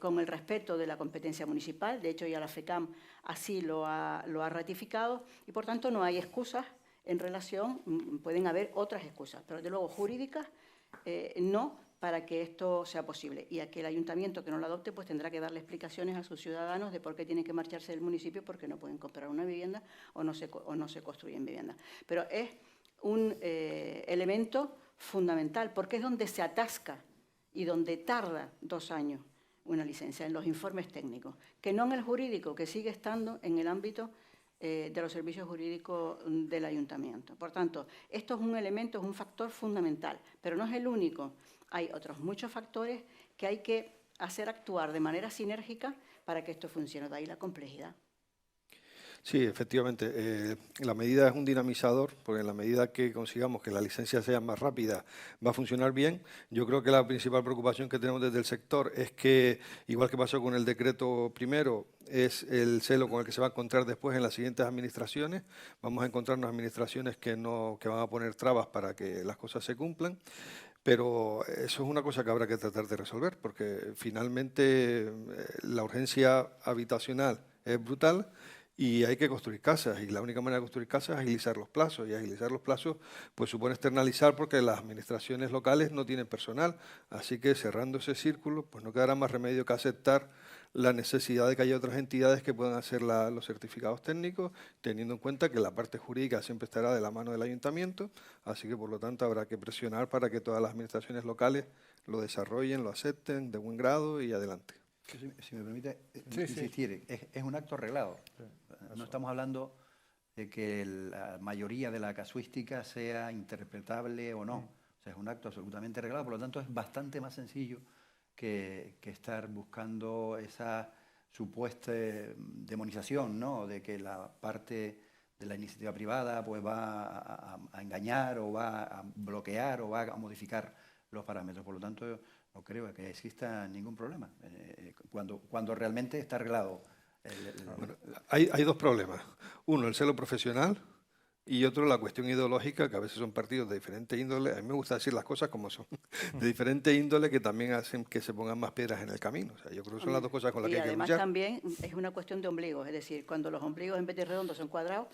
[SPEAKER 6] con el respeto de la competencia municipal, de hecho ya la FECAM así lo ha ratificado y por tanto no hay excusas en relación, pueden haber otras excusas, pero de luego jurídicas no, para que esto sea posible. Y a que el ayuntamiento que no lo adopte pues tendrá que darle explicaciones a sus ciudadanos de por qué tienen que marcharse del municipio porque no pueden comprar una vivienda o no se construyen viviendas. Pero es un elemento fundamental porque es donde se atasca y donde tarda 2 años una licencia, en los informes técnicos, que no en el jurídico, que sigue estando en el ámbito de los servicios jurídicos del ayuntamiento. Por tanto, esto es un elemento, es un factor fundamental, pero no es el único. Hay otros muchos factores que hay que hacer actuar de manera sinérgica para que esto funcione. De ahí la complejidad.
[SPEAKER 7] Sí, efectivamente. La medida es un dinamizador, porque en la medida que consigamos que la licencia sea más rápida, va a funcionar bien. Yo creo que la principal preocupación que tenemos desde el sector es que, igual que pasó con el decreto primero, es el celo con el que se va a encontrar después en las siguientes administraciones. Vamos a encontrarnos administraciones que van a poner trabas para que las cosas se cumplan. Pero eso es una cosa que habrá que tratar de resolver, porque finalmente la urgencia habitacional es brutal y hay que construir casas, y la única manera de construir casas es agilizar los plazos, y agilizar los plazos pues supone externalizar porque las administraciones locales no tienen personal, así que cerrando ese círculo pues no quedará más remedio que aceptar la necesidad de que haya otras entidades que puedan hacer los certificados técnicos, teniendo en cuenta que la parte jurídica siempre estará de la mano del ayuntamiento, así que por lo tanto habrá que presionar para que todas las administraciones locales lo desarrollen, lo acepten de buen grado y adelante.
[SPEAKER 5] Si me permite insistir, es un acto arreglado. No estamos hablando de que la mayoría de la casuística sea interpretable o no. O sea, es un acto absolutamente arreglado, por lo tanto es bastante más sencillo que estar buscando esa supuesta demonización, ¿no? De que la parte de la iniciativa privada pues va a engañar o va a bloquear o va a modificar los parámetros. Por lo tanto, no creo que exista ningún problema cuando realmente está arreglado.
[SPEAKER 7] Bueno, hay dos problemas. Uno, el celo profesional, y otro, la cuestión ideológica, que a veces son partidos de diferente índole. A mí me gusta decir las cosas como son, de diferente índole, que también hacen que se pongan más piedras en el camino. O sea, yo creo que son las dos cosas con las que hay que luchar.
[SPEAKER 6] Y además también es una cuestión de ombligos, es decir, cuando los ombligos en vez de redondos son cuadrados,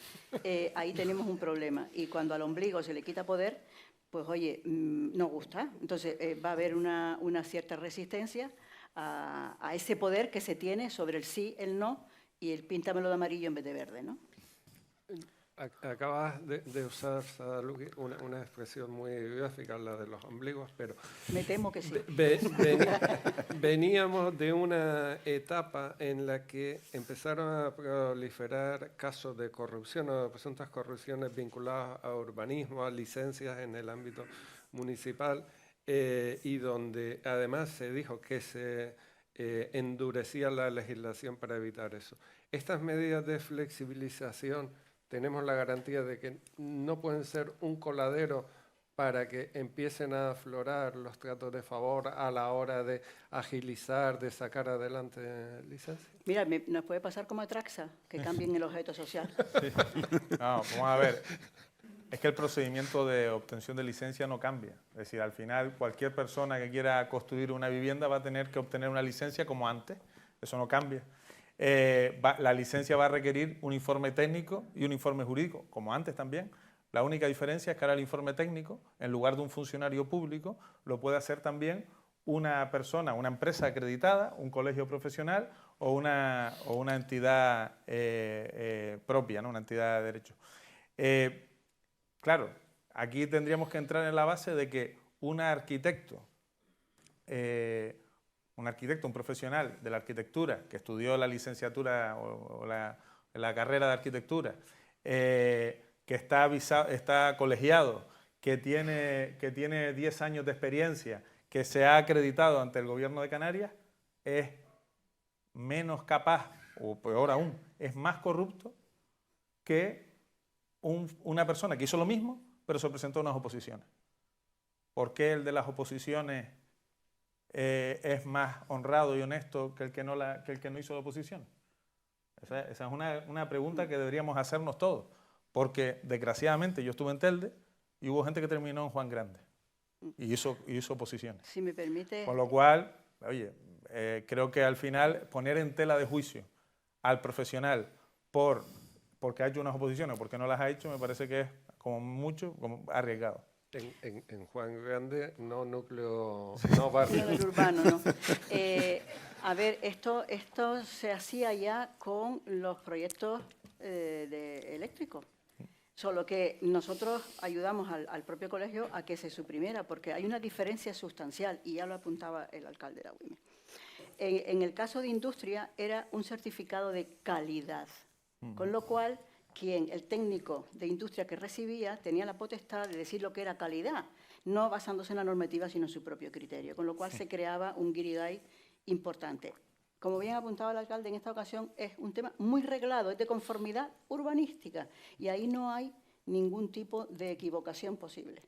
[SPEAKER 6] ahí tenemos un problema. Y cuando al ombligo se le quita poder, pues oye, no gusta. Entonces va a haber una cierta resistencia a ese poder que se tiene sobre el sí, el no y el píntamelo de amarillo en vez de verde, ¿no?
[SPEAKER 1] Acabas de usar, Sadaluki, una expresión muy gráfica, la de los ombligos, pero...
[SPEAKER 6] Me temo que sí.
[SPEAKER 1] Veníamos de una etapa en la que empezaron a proliferar casos de corrupción o de presuntas corrupciones vinculadas a urbanismo, a licencias en el ámbito municipal, y donde además se dijo que se endurecía la legislación para evitar eso. Estas medidas de flexibilización tenemos la garantía de que no pueden ser un coladero para que empiecen a aflorar los tratos de favor a la hora de agilizar, de sacar adelante licencias.
[SPEAKER 6] Mira, nos puede pasar como a Traxa, que cambien el objeto social.
[SPEAKER 2] Sí. No, vamos a ver. Es que el procedimiento de obtención de licencia no cambia. Es decir, al final cualquier persona que quiera construir una vivienda va a tener que obtener una licencia como antes. Eso no cambia. La licencia va a requerir un informe técnico y un informe jurídico, como antes también. La única diferencia es que ahora el informe técnico, en lugar de un funcionario público, lo puede hacer también una persona, una empresa acreditada, un colegio profesional o una entidad propia, ¿no? Una entidad de derecho. Claro, aquí tendríamos que entrar en la base de que un arquitecto, un profesional de la arquitectura que estudió la licenciatura o la carrera de arquitectura, que está colegiado, que tiene 10 años de experiencia, que se ha acreditado ante el Gobierno de Canarias, es menos capaz, o peor aún, es más corrupto que una persona que hizo lo mismo, pero se presentó a unas oposiciones. ¿Por qué el de las oposiciones es más honrado y honesto que el que no hizo la oposición? Esa es una pregunta que deberíamos hacernos todos, porque desgraciadamente yo estuve en Telde y hubo gente que terminó en Juan Grande y hizo oposiciones.
[SPEAKER 6] Si me permite...
[SPEAKER 2] Con lo cual, oye, creo que al final poner en tela de juicio al profesional porque ha hecho unas oposiciones o porque no las ha hecho, me parece que es como mucho arriesgado.
[SPEAKER 1] En Juan Grande, no núcleo, no barrio.
[SPEAKER 6] No del urbano, no. A ver, esto se hacía ya con los proyectos eléctricos. Solo que nosotros ayudamos al propio colegio a que se suprimiera, porque hay una diferencia sustancial, y ya lo apuntaba el alcalde de Agüime. En el caso de industria era un certificado de calidad, con lo cual el técnico de industria que recibía tenía la potestad de decir lo que era calidad, no basándose en la normativa, sino en su propio criterio, con lo cual se creaba un guirigay importante. Como bien apuntaba el alcalde, en esta ocasión es un tema muy reglado, es de conformidad urbanística, y ahí no hay ningún tipo de equivocación posible.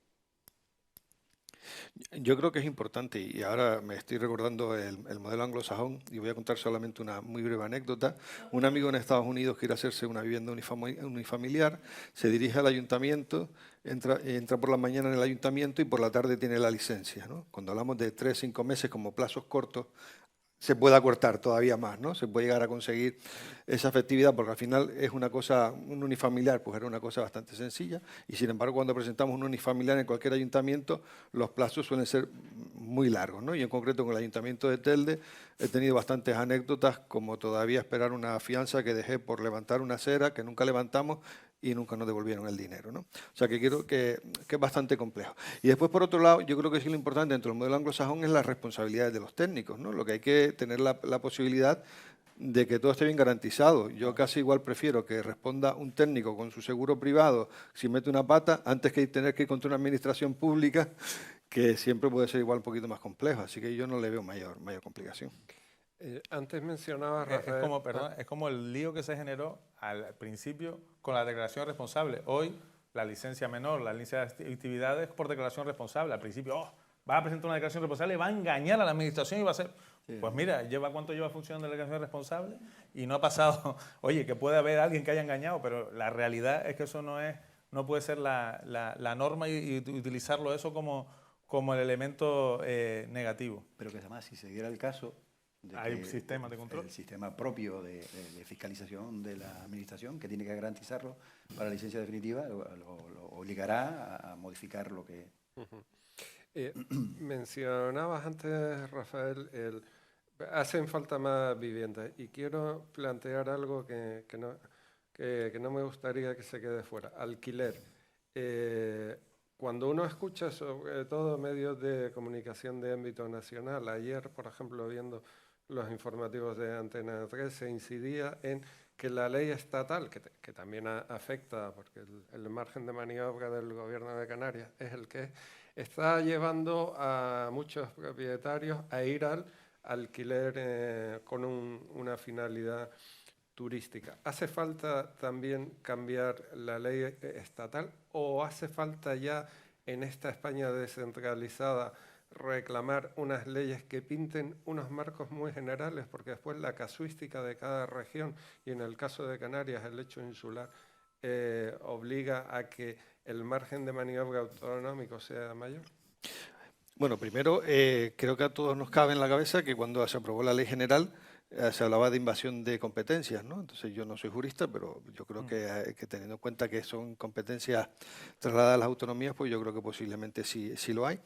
[SPEAKER 7] Yo creo que es importante, y ahora me estoy recordando el modelo anglosajón, y voy a contar solamente una muy breve anécdota. Un amigo en Estados Unidos quiere hacerse una vivienda unifamiliar, se dirige al ayuntamiento, entra por la mañana en el ayuntamiento y por la tarde tiene la licencia, ¿no? Cuando hablamos de 3 o 5 meses como plazos cortos, se puede acortar todavía más, ¿no? Se puede llegar a conseguir esa efectividad, porque al final es una cosa, un unifamiliar, pues era una cosa bastante sencilla, y sin embargo cuando presentamos un unifamiliar en cualquier ayuntamiento, los plazos suelen ser muy largos, ¿no? Y en concreto con el Ayuntamiento de Telde he tenido bastantes anécdotas, como todavía esperar una fianza que dejé por levantar una acera que nunca levantamos y nunca nos devolvieron el dinero, ¿no? O sea, que creo que es bastante complejo. Y después, por otro lado, yo creo que sí lo importante dentro del modelo anglosajón es las responsabilidades de los técnicos, ¿no? Lo que hay que tener la posibilidad de que todo esté bien garantizado. Yo casi igual prefiero que responda un técnico con su seguro privado si mete una pata, antes que tener que ir contra una administración pública, que siempre puede ser igual un poquito más complejo. Así que yo no le veo mayor complicación.
[SPEAKER 1] Antes mencionaba, Rafael...
[SPEAKER 2] Es como el lío que se generó al principio con la declaración responsable. Hoy, la licencia menor, la licencia de actividades por declaración responsable. Al principio, vas a presentar una declaración responsable y va a engañar a la administración y va a ser... Sí. Pues mira, ¿cuánto lleva funcionando la declaración responsable? Y no ha pasado... Oye, que puede haber alguien que haya engañado, pero la realidad es que eso no puede ser la norma y utilizarlo eso como el elemento negativo.
[SPEAKER 5] Pero que además, si se diera el caso...
[SPEAKER 2] Hay un sistema de control.
[SPEAKER 5] El sistema propio de fiscalización de la administración, que tiene que garantizarlo para la licencia definitiva, lo obligará a modificar lo que...
[SPEAKER 1] Mencionabas antes, Rafael, hacen falta más viviendas y quiero plantear algo que no me gustaría que se quede fuera. Alquiler. Cuando uno escucha, sobre todo medios de comunicación de ámbito nacional, ayer, por ejemplo, viendo los informativos de Antena 3, se incidía en que la ley estatal, que también afecta, porque el margen de maniobra del Gobierno de Canarias es el que está llevando a muchos propietarios a ir al alquiler con una finalidad turística. ¿Hace falta también cambiar la ley estatal o hace falta ya en esta España descentralizada reclamar unas leyes que pinten unos marcos muy generales? Porque después la casuística de cada región, y en el caso de Canarias el hecho insular, obliga a que el margen de maniobra autonómico sea mayor.
[SPEAKER 7] Bueno, primero, creo que a todos nos cabe en la cabeza que cuando se aprobó la ley general se hablaba de invasión de competencias, ¿no? Entonces yo no soy jurista, pero yo creo que teniendo en cuenta que son competencias trasladadas a las autonomías, pues yo creo que posiblemente sí lo hay.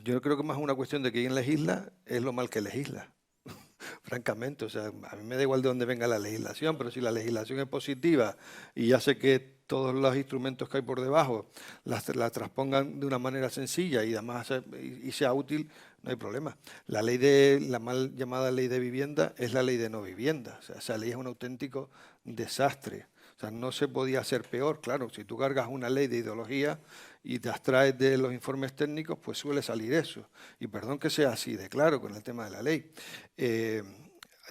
[SPEAKER 7] Yo creo que más una cuestión de que quien legisla es lo mal que legisla. Francamente, o sea, a mí me da igual de dónde venga la legislación, pero si la legislación es positiva y hace que todos los instrumentos que hay por debajo las transpongan de una manera sencilla y además y sea útil, no hay problema. La mal llamada ley de vivienda es la ley de no vivienda. O sea, esa ley es un auténtico desastre. O sea, no se podía hacer peor. Claro, si tú cargas una ley de ideología y te abstraes de los informes técnicos, pues suele salir eso. Y perdón que sea así de claro con el tema de la ley.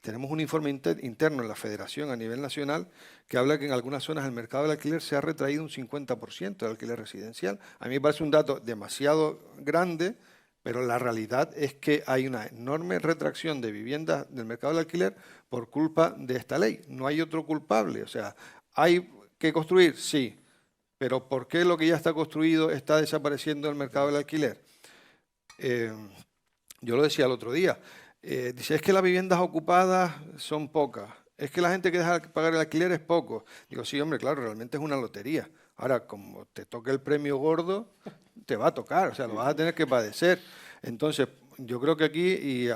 [SPEAKER 7] Tenemos un informe interno en la Federación a nivel nacional que habla que en algunas zonas el mercado del alquiler se ha retraído un 50% del alquiler residencial. A mí me parece un dato demasiado grande, pero la realidad es que hay una enorme retracción de viviendas del mercado del alquiler por culpa de esta ley. No hay otro culpable. O sea, ¿hay que construir? Sí. Pero ¿por qué lo que ya está construido está desapareciendo del mercado del alquiler? Yo lo decía el otro día. Dice, es que las viviendas ocupadas son pocas. Es que la gente que deja de pagar el alquiler es poco. Digo, sí, hombre, claro, realmente es una lotería. Ahora, como te toque el premio gordo, te va a tocar, o sea, lo vas a tener que padecer. Entonces, yo creo que aquí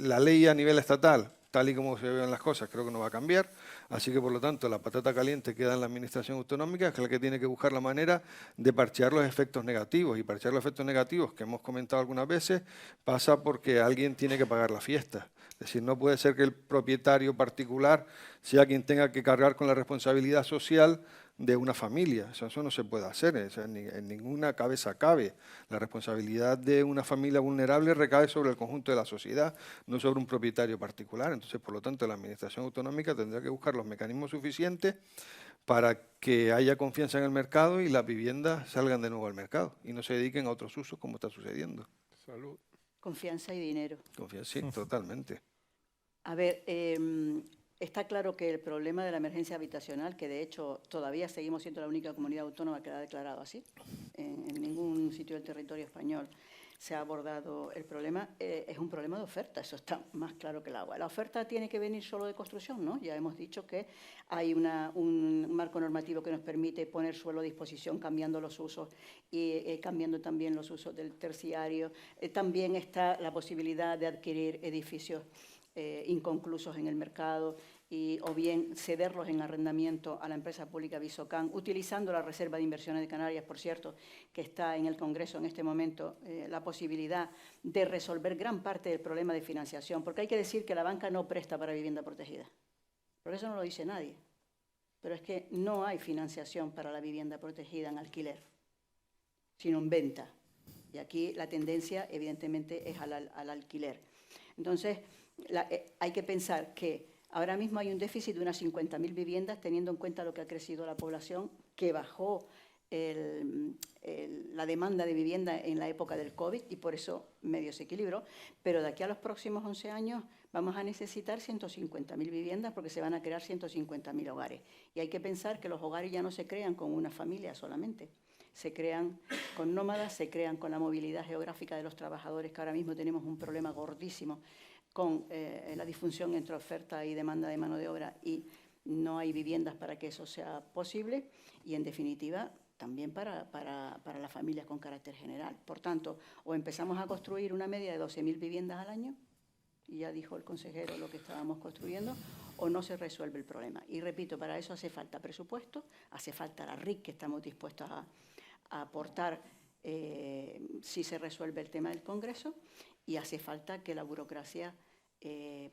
[SPEAKER 7] la ley a nivel estatal, tal y como se ven las cosas, creo que no va a cambiar. Así que, por lo tanto, la patata caliente queda en la administración autonómica, que es la que tiene que buscar la manera de parchear los efectos negativos. Y parchear los efectos negativos, que hemos comentado algunas veces, pasa porque alguien tiene que pagar la fiesta. Es decir, no puede ser que el propietario particular sea quien tenga que cargar con la responsabilidad social de una familia. Eso no se puede hacer, o sea, en ninguna cabeza cabe. La responsabilidad de una familia vulnerable recae sobre el conjunto de la sociedad, no sobre un propietario particular. Entonces, por lo tanto, la administración autonómica tendrá que buscar los mecanismos suficientes para que haya confianza en el mercado y las viviendas salgan de nuevo al mercado y no se dediquen a otros usos como está sucediendo.
[SPEAKER 1] Salud.
[SPEAKER 6] Confianza y dinero.
[SPEAKER 7] Confianza, sí, totalmente.
[SPEAKER 6] A ver, está claro que el problema de la emergencia habitacional, que de hecho todavía seguimos siendo la única comunidad autónoma que la ha declarado así, en ningún sitio del territorio español, se ha abordado el problema, es un problema de oferta, eso está más claro que el agua. La oferta tiene que venir solo de construcción, ¿no? Ya hemos dicho que hay un marco normativo que nos permite poner suelo a disposición cambiando los usos y cambiando también los usos del terciario. También está la posibilidad de adquirir edificios inconclusos en el mercado o bien cederlos en arrendamiento a la empresa pública Visocan, utilizando la Reserva de Inversiones de Canarias, por cierto, que está en el Congreso en este momento, la posibilidad de resolver gran parte del problema de financiación, porque hay que decir que la banca no presta para vivienda protegida, por eso no lo dice nadie, pero es que no hay financiación para la vivienda protegida en alquiler, sino en venta, y aquí la tendencia evidentemente es al alquiler. Entonces, hay que pensar que ahora mismo hay un déficit de unas 50.000 viviendas, teniendo en cuenta lo que ha crecido la población, que bajó la demanda de vivienda en la época del COVID y por eso medio se equilibró, pero de aquí a los próximos 11 años vamos a necesitar 150.000 viviendas porque se van a crear 150.000 hogares. Y hay que pensar que los hogares ya no se crean con una familia solamente, se crean con nómadas, se crean con la movilidad geográfica de los trabajadores, que ahora mismo tenemos un problema gordísimo con la disfunción entre oferta y demanda de mano de obra y no hay viviendas para que eso sea posible y, en definitiva, también para las familias con carácter general. Por tanto, o empezamos a construir una media de 12.000 viviendas al año, y ya dijo el consejero lo que estábamos construyendo, o no se resuelve el problema. Y repito, para eso hace falta presupuesto, hace falta la RIC que estamos dispuestos a aportar si se resuelve el tema del Congreso, y hace falta que la burocracia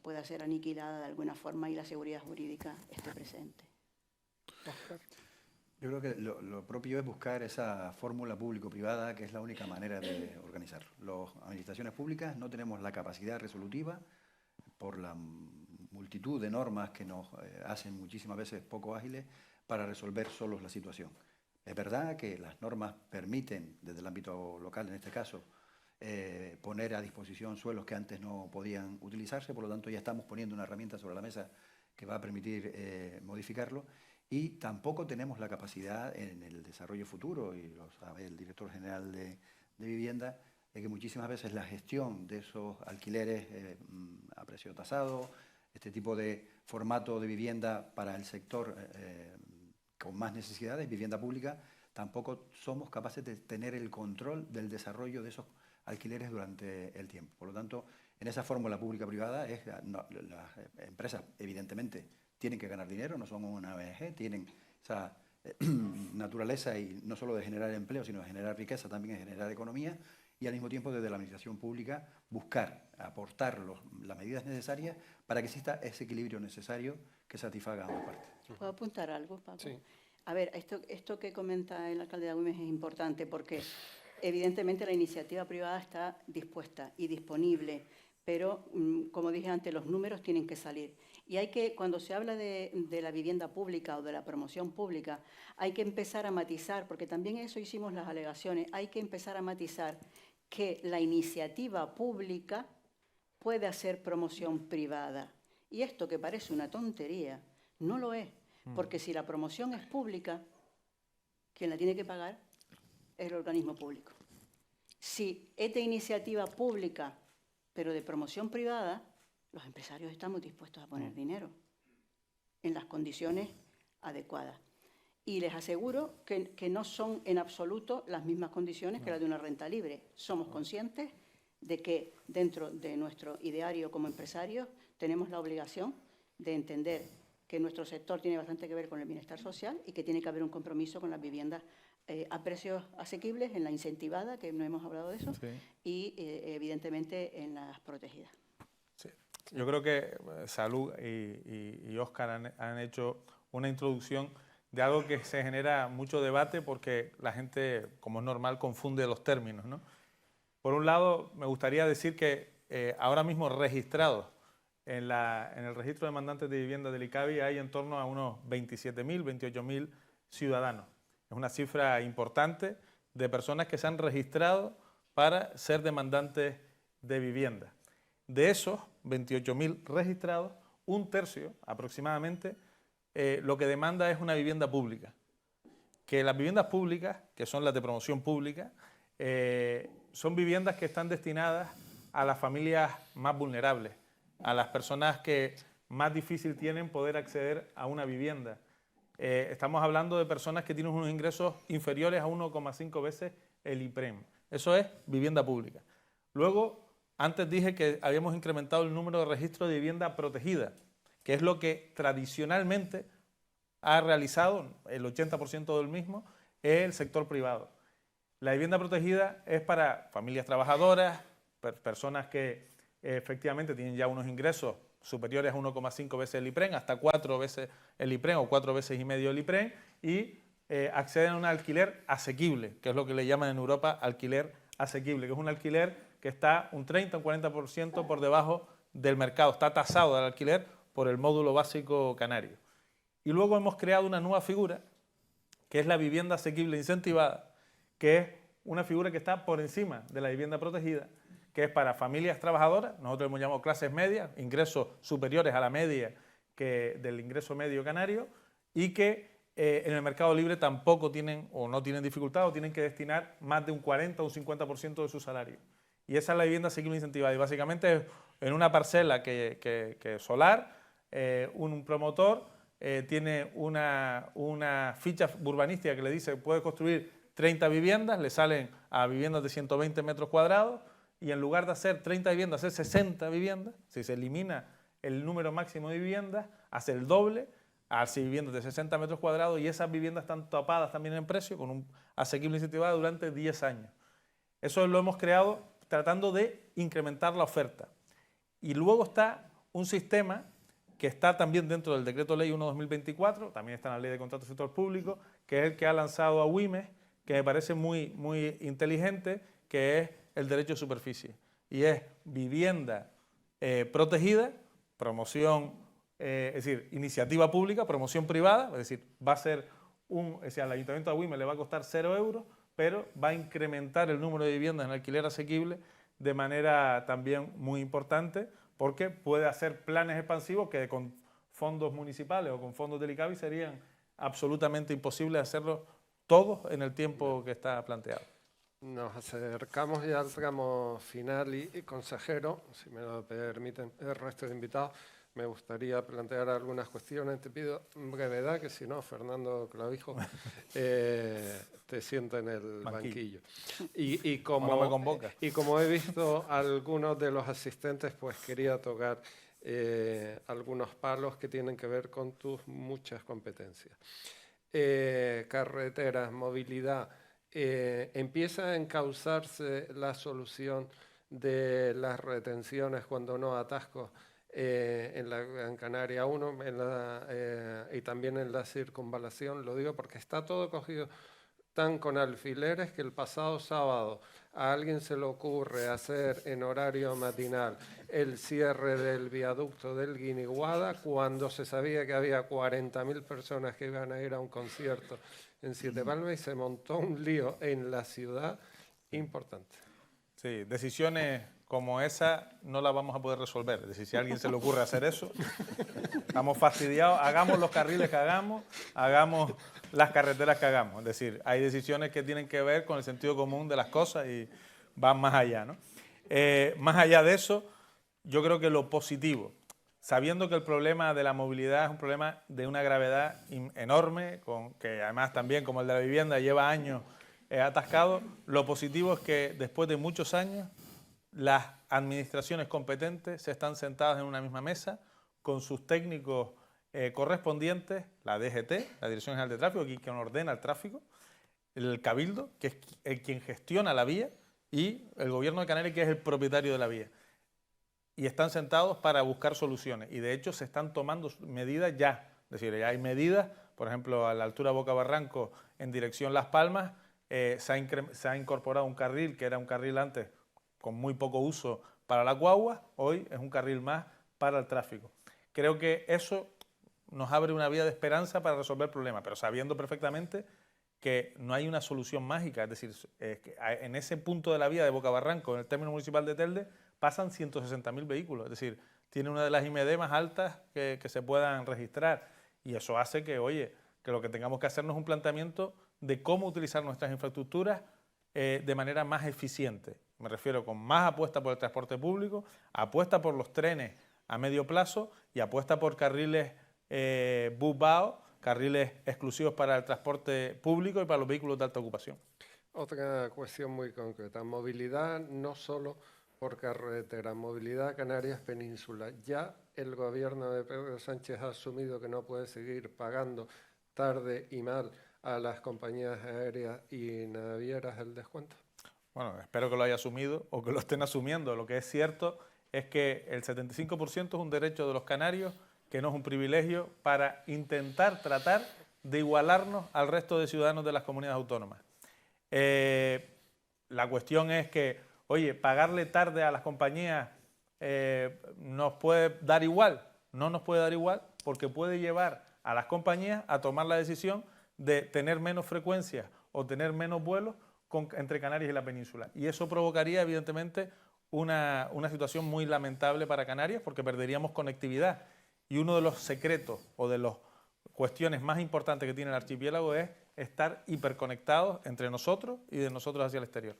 [SPEAKER 6] pueda ser aniquilada de alguna forma y la seguridad jurídica esté presente.
[SPEAKER 5] Yo creo que lo propio es buscar esa fórmula público-privada, que es la única manera de organizarlo. Las administraciones públicas no tenemos la capacidad resolutiva por la multitud de normas que nos hacen muchísimas veces poco ágiles para resolver solos la situación. Es verdad que las normas permiten, desde el ámbito local en este caso, poner a disposición suelos que antes no podían utilizarse, por lo tanto ya estamos poniendo una herramienta sobre la mesa que va a permitir modificarlo, y tampoco tenemos la capacidad en el desarrollo futuro, y lo sabe el director general de vivienda, de que muchísimas veces la gestión de esos alquileres a precio tasado, este tipo de formato de vivienda para el sector con más necesidades, vivienda pública, tampoco somos capaces de tener el control del desarrollo de esos alquileres durante el tiempo. Por lo tanto, en esa fórmula pública-privada, las empresas evidentemente tienen que ganar dinero, no son una ONG, tienen esa naturaleza y no solo de generar empleo, sino de generar riqueza, también de generar economía, y al mismo tiempo desde la administración pública buscar, aportar las medidas necesarias para que exista ese equilibrio necesario que satisfaga a ambas partes.
[SPEAKER 6] ¿Puedo apuntar algo, Paco?
[SPEAKER 1] Sí.
[SPEAKER 6] A ver, esto que comenta el alcalde de Agüimes es importante porque evidentemente la iniciativa privada está dispuesta y disponible, pero como dije antes, los números tienen que salir. Y hay que, cuando se habla de la vivienda pública o de la promoción pública, hay que empezar a matizar, porque también eso hicimos las alegaciones, hay que empezar a matizar que la iniciativa pública puede hacer promoción privada. Y esto que parece una tontería, no lo es, porque si la promoción es pública, quien la tiene que pagar es el organismo público. Si es de iniciativa pública, pero de promoción privada, los empresarios estamos dispuestos a poner dinero en las condiciones adecuadas. Y les aseguro que no son en absoluto las mismas condiciones que las de una renta libre. Somos conscientes de que dentro de nuestro ideario como empresarios tenemos la obligación de entender que nuestro sector tiene bastante que ver con el bienestar social y que tiene que haber un compromiso con las viviendas a precios asequibles, en la incentivada, que no hemos hablado de eso, sí, y evidentemente en las protegidas.
[SPEAKER 2] Sí. Yo creo que Salud y Óscar han hecho una introducción de algo que se genera mucho debate porque la gente, como es normal, confunde los términos, ¿no? Por un lado, me gustaría decir que ahora mismo registrados en el registro de demandantes de vivienda del ICABI hay en torno a unos 27.000, 28.000 ciudadanos. Es una cifra importante de personas que se han registrado para ser demandantes de vivienda. De esos 28.000 registrados, un tercio aproximadamente lo que demanda es una vivienda pública. Que las viviendas públicas, que son las de promoción pública, son viviendas que están destinadas a las familias más vulnerables, a las personas que más difícil tienen poder acceder a una vivienda. Estamos hablando de personas que tienen unos ingresos inferiores a 1,5 veces el IPREM. Eso es vivienda pública. Luego, antes dije que habíamos incrementado el número de registros de vivienda protegida, que es lo que tradicionalmente ha realizado, el 80% del mismo, el sector privado. La vivienda protegida es para familias trabajadoras, personas que efectivamente tienen ya unos ingresos superiores a 1,5 veces el IPREM, hasta 4 veces el IPREM o 4 veces y medio el IPREM, y acceden a un alquiler asequible, que es lo que le llaman en Europa alquiler asequible, que es un alquiler que está un 30 o un 40% por debajo del mercado, está tasado al alquiler por el módulo básico canario. Y luego hemos creado una nueva figura, que es la vivienda asequible incentivada, que es una figura que está por encima de la vivienda protegida, que es para familias trabajadoras, nosotros hemos llamado clases medias, ingresos superiores a la media del ingreso medio canario, y que en el mercado libre tampoco tienen o no tienen dificultad o tienen que destinar más de un 40 o un 50% de su salario. Y esa es la vivienda asequible incentivada. Y básicamente es en una parcela que solar, un promotor tiene una ficha urbanística que le dice que puede construir 30 viviendas, le salen a viviendas de 120 metros cuadrados, y en lugar de hacer 30 viviendas, hacer 60 viviendas, si se elimina el número máximo de viviendas, hace el doble, hace viviendas de 60 metros cuadrados, y esas viviendas están tapadas también en precio, con un asequible incentivado durante 10 años. Eso lo hemos creado tratando de incrementar la oferta. Y luego está un sistema que está también dentro del Decreto Ley 1/2024, también está en la Ley de Contratos del Sector Público, que es el que ha lanzado a WIMES, que me parece muy inteligente, que es el derecho de superficie. Y es vivienda protegida, promoción, es decir, iniciativa pública, promoción privada, es decir, va a ser al Ayuntamiento de WIMES le va a costar 0 euros, pero va a incrementar el número de viviendas en alquiler asequible de manera también muy importante, porque puede hacer planes expansivos que con fondos municipales o con fondos del ICABI serían absolutamente imposibles hacerlo todos en el tiempo que está planteado.
[SPEAKER 1] Nos acercamos ya al tramo final y consejero, si me lo permiten el resto de invitados, me gustaría plantear algunas cuestiones. Te pido brevedad, que si no, Fernando Clavijo te sienta en el banquillo. Y como he visto algunos de los asistentes, pues quería tocar algunos palos que tienen que ver con tus muchas competencias. Carreteras, movilidad. Empieza a encauzarse la solución de las retenciones cuando no atascos en la Gran Canaria 1 y también en la circunvalación. Lo digo porque está todo cogido tan con alfileres que el pasado sábado a alguien se le ocurre hacer en horario matinal el cierre del viaducto del Guiniguada cuando se sabía que había 40.000 personas que iban a ir a un concierto en Siete Palmas, y se montó un lío en la ciudad importante.
[SPEAKER 2] Sí, decisiones como esa no las vamos a poder resolver. Es decir, si a alguien se le ocurre hacer eso, estamos fastidiados, hagamos los carriles que hagamos las carreteras que hagamos. Es decir, hay decisiones que tienen que ver con el sentido común de las cosas y van más allá, ¿no? Más allá de eso, yo creo que lo positivo, sabiendo que el problema de la movilidad es un problema de una gravedad enorme, que además también, como el de la vivienda, lleva años atascado, lo positivo es que después de muchos años las administraciones competentes se están sentadas en una misma mesa con sus técnicos correspondientes, la DGT, la Dirección General de Tráfico, quien ordena el tráfico, el Cabildo, que es quien gestiona la vía, y el Gobierno de Canarias, que es el propietario de la vía. Y están sentados para buscar soluciones. Y de hecho se están tomando medidas ya. Es decir, ya hay medidas, por ejemplo, a la altura de Boca Barranco, en dirección Las Palmas, se ha incorporado un carril, que era un carril antes con muy poco uso para la guagua, hoy es un carril más para el tráfico. Creo que eso nos abre una vía de esperanza para resolver el problema, pero sabiendo perfectamente que no hay una solución mágica. Es decir, que en ese punto de la vía de Boca Barranco, en el término municipal de Telde, pasan 160.000 vehículos. Es decir, tiene una de las IMD más altas que se puedan registrar. Y eso hace que, oye, que lo que tengamos que hacernos es un planteamiento de cómo utilizar nuestras infraestructuras de manera más eficiente. Me refiero con más apuesta por el transporte público, apuesta por los trenes a medio plazo y apuesta por carriles bus-BAO, carriles exclusivos para el transporte público y para los vehículos de alta ocupación.
[SPEAKER 1] Otra cuestión muy concreta, movilidad no solo por carretera, movilidad Canarias Península. Ya el gobierno de Pedro Sánchez ha asumido que no puede seguir pagando tarde y mal a las compañías aéreas y navieras el descuento.
[SPEAKER 2] Bueno, espero que lo haya asumido o que lo estén asumiendo. Lo que es cierto es que el 75% es un derecho de los canarios, que no es un privilegio, para intentar tratar de igualarnos al resto de ciudadanos de las comunidades autónomas. La cuestión es que, oye, pagarle tarde a las compañías nos puede dar igual. No nos puede dar igual porque puede llevar a las compañías a tomar la decisión de tener menos frecuencia o tener menos vuelos entre Canarias y la península. Y eso provocaría, evidentemente, una situación muy lamentable para Canarias porque perderíamos conectividad. Y uno de los secretos o de las cuestiones más importantes que tiene el archipiélago es estar hiperconectados entre nosotros y de nosotros hacia el exterior.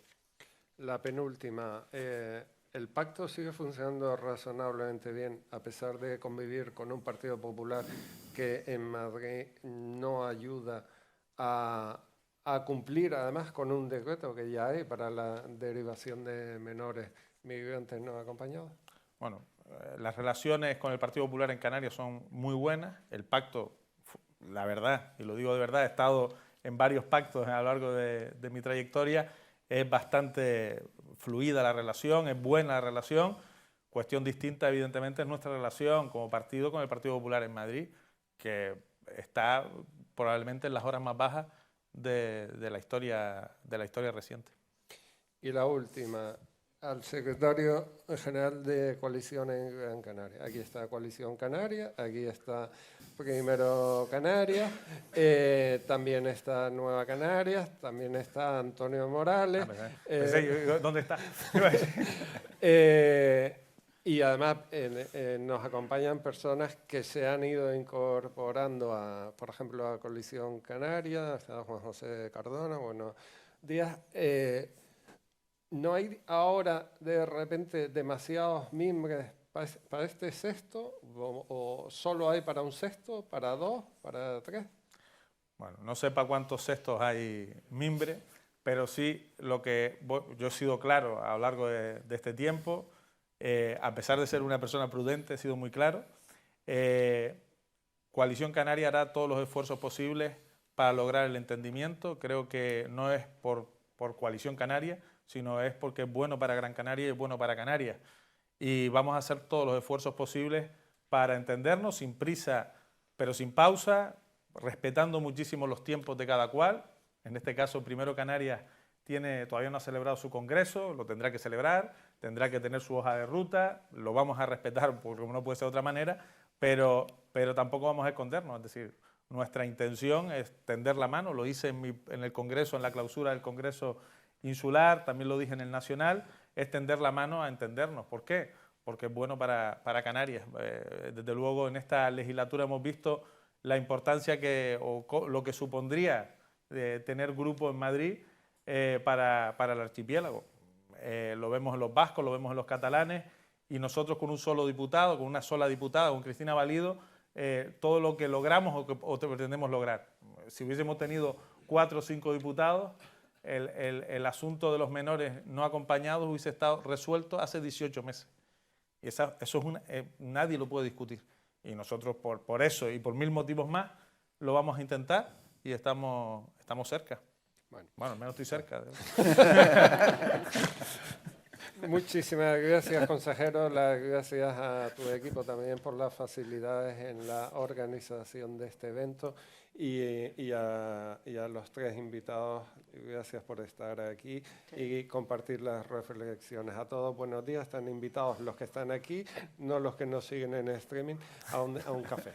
[SPEAKER 1] La penúltima, el pacto sigue funcionando razonablemente bien, a pesar de convivir con un Partido Popular que en Madrid no ayuda a cumplir, además, con un decreto que ya hay para la derivación de menores migrantes no acompañados.
[SPEAKER 2] Bueno, las relaciones con el Partido Popular en Canarias son muy buenas. El pacto, la verdad, y lo digo de verdad, he estado en varios pactos a lo largo de mi trayectoria, es bastante fluida la relación, es buena la relación. Cuestión distinta, evidentemente, es nuestra relación como partido con el Partido Popular en Madrid, que está probablemente en las horas más bajas de la historia reciente.
[SPEAKER 1] Y la última, al secretario general de Coalición en Gran Canaria. Aquí está Coalición Canaria, aquí está Primero Canarias, también está Nueva Canarias, también está Antonio Morales.
[SPEAKER 2] ¿Dónde está?
[SPEAKER 1] Y además nos acompañan personas que se han ido incorporando, por ejemplo, a Coalición Canaria, está Juan José Cardona, buenos días. ¿No hay ahora de repente demasiados mimbres para este sexto? ¿O solo hay para un sexto, para dos, para tres?
[SPEAKER 2] Bueno, no sé para cuántos sextos hay mimbres, pero sí yo he sido claro a lo largo de este tiempo, a pesar de ser una persona prudente, he sido muy claro. Coalición Canaria hará todos los esfuerzos posibles para lograr el entendimiento. Creo que no es por Coalición Canaria, sino es porque es bueno para Gran Canaria y es bueno para Canarias. Y vamos a hacer todos los esfuerzos posibles para entendernos sin prisa, pero sin pausa, respetando muchísimo los tiempos de cada cual. En este caso, Primero Canarias todavía no ha celebrado su congreso, lo tendrá que celebrar, tendrá que tener su hoja de ruta, lo vamos a respetar porque no puede ser de otra manera, pero tampoco vamos a escondernos. Es decir, nuestra intención es tender la mano, lo hice en el congreso, en la clausura del congreso insular, también lo dije en el nacional, es tender la mano a entendernos. ¿Por qué? Porque es bueno para Canarias. Desde luego en esta legislatura hemos visto la importancia lo que supondría tener grupo en Madrid para el archipiélago. Lo vemos en los vascos, lo vemos en los catalanes y nosotros con un solo diputado, con una sola diputada, con Cristina Valido, todo lo que logramos o pretendemos lograr. Si hubiésemos tenido 4 o 5 diputados, el asunto de los menores no acompañados hubiese estado resuelto hace 18 meses. Y eso nadie lo puede discutir. Y nosotros por eso y por 1000 motivos más lo vamos a intentar y estamos cerca. Bueno, al menos estoy cerca.
[SPEAKER 1] Muchísimas gracias, consejero. Las gracias a tu equipo también por las facilidades en la organización de este evento y a los 3 invitados. Gracias por estar aquí y compartir las reflexiones. A todos, buenos días. Están invitados los que están aquí, no los que nos siguen en streaming, a un café.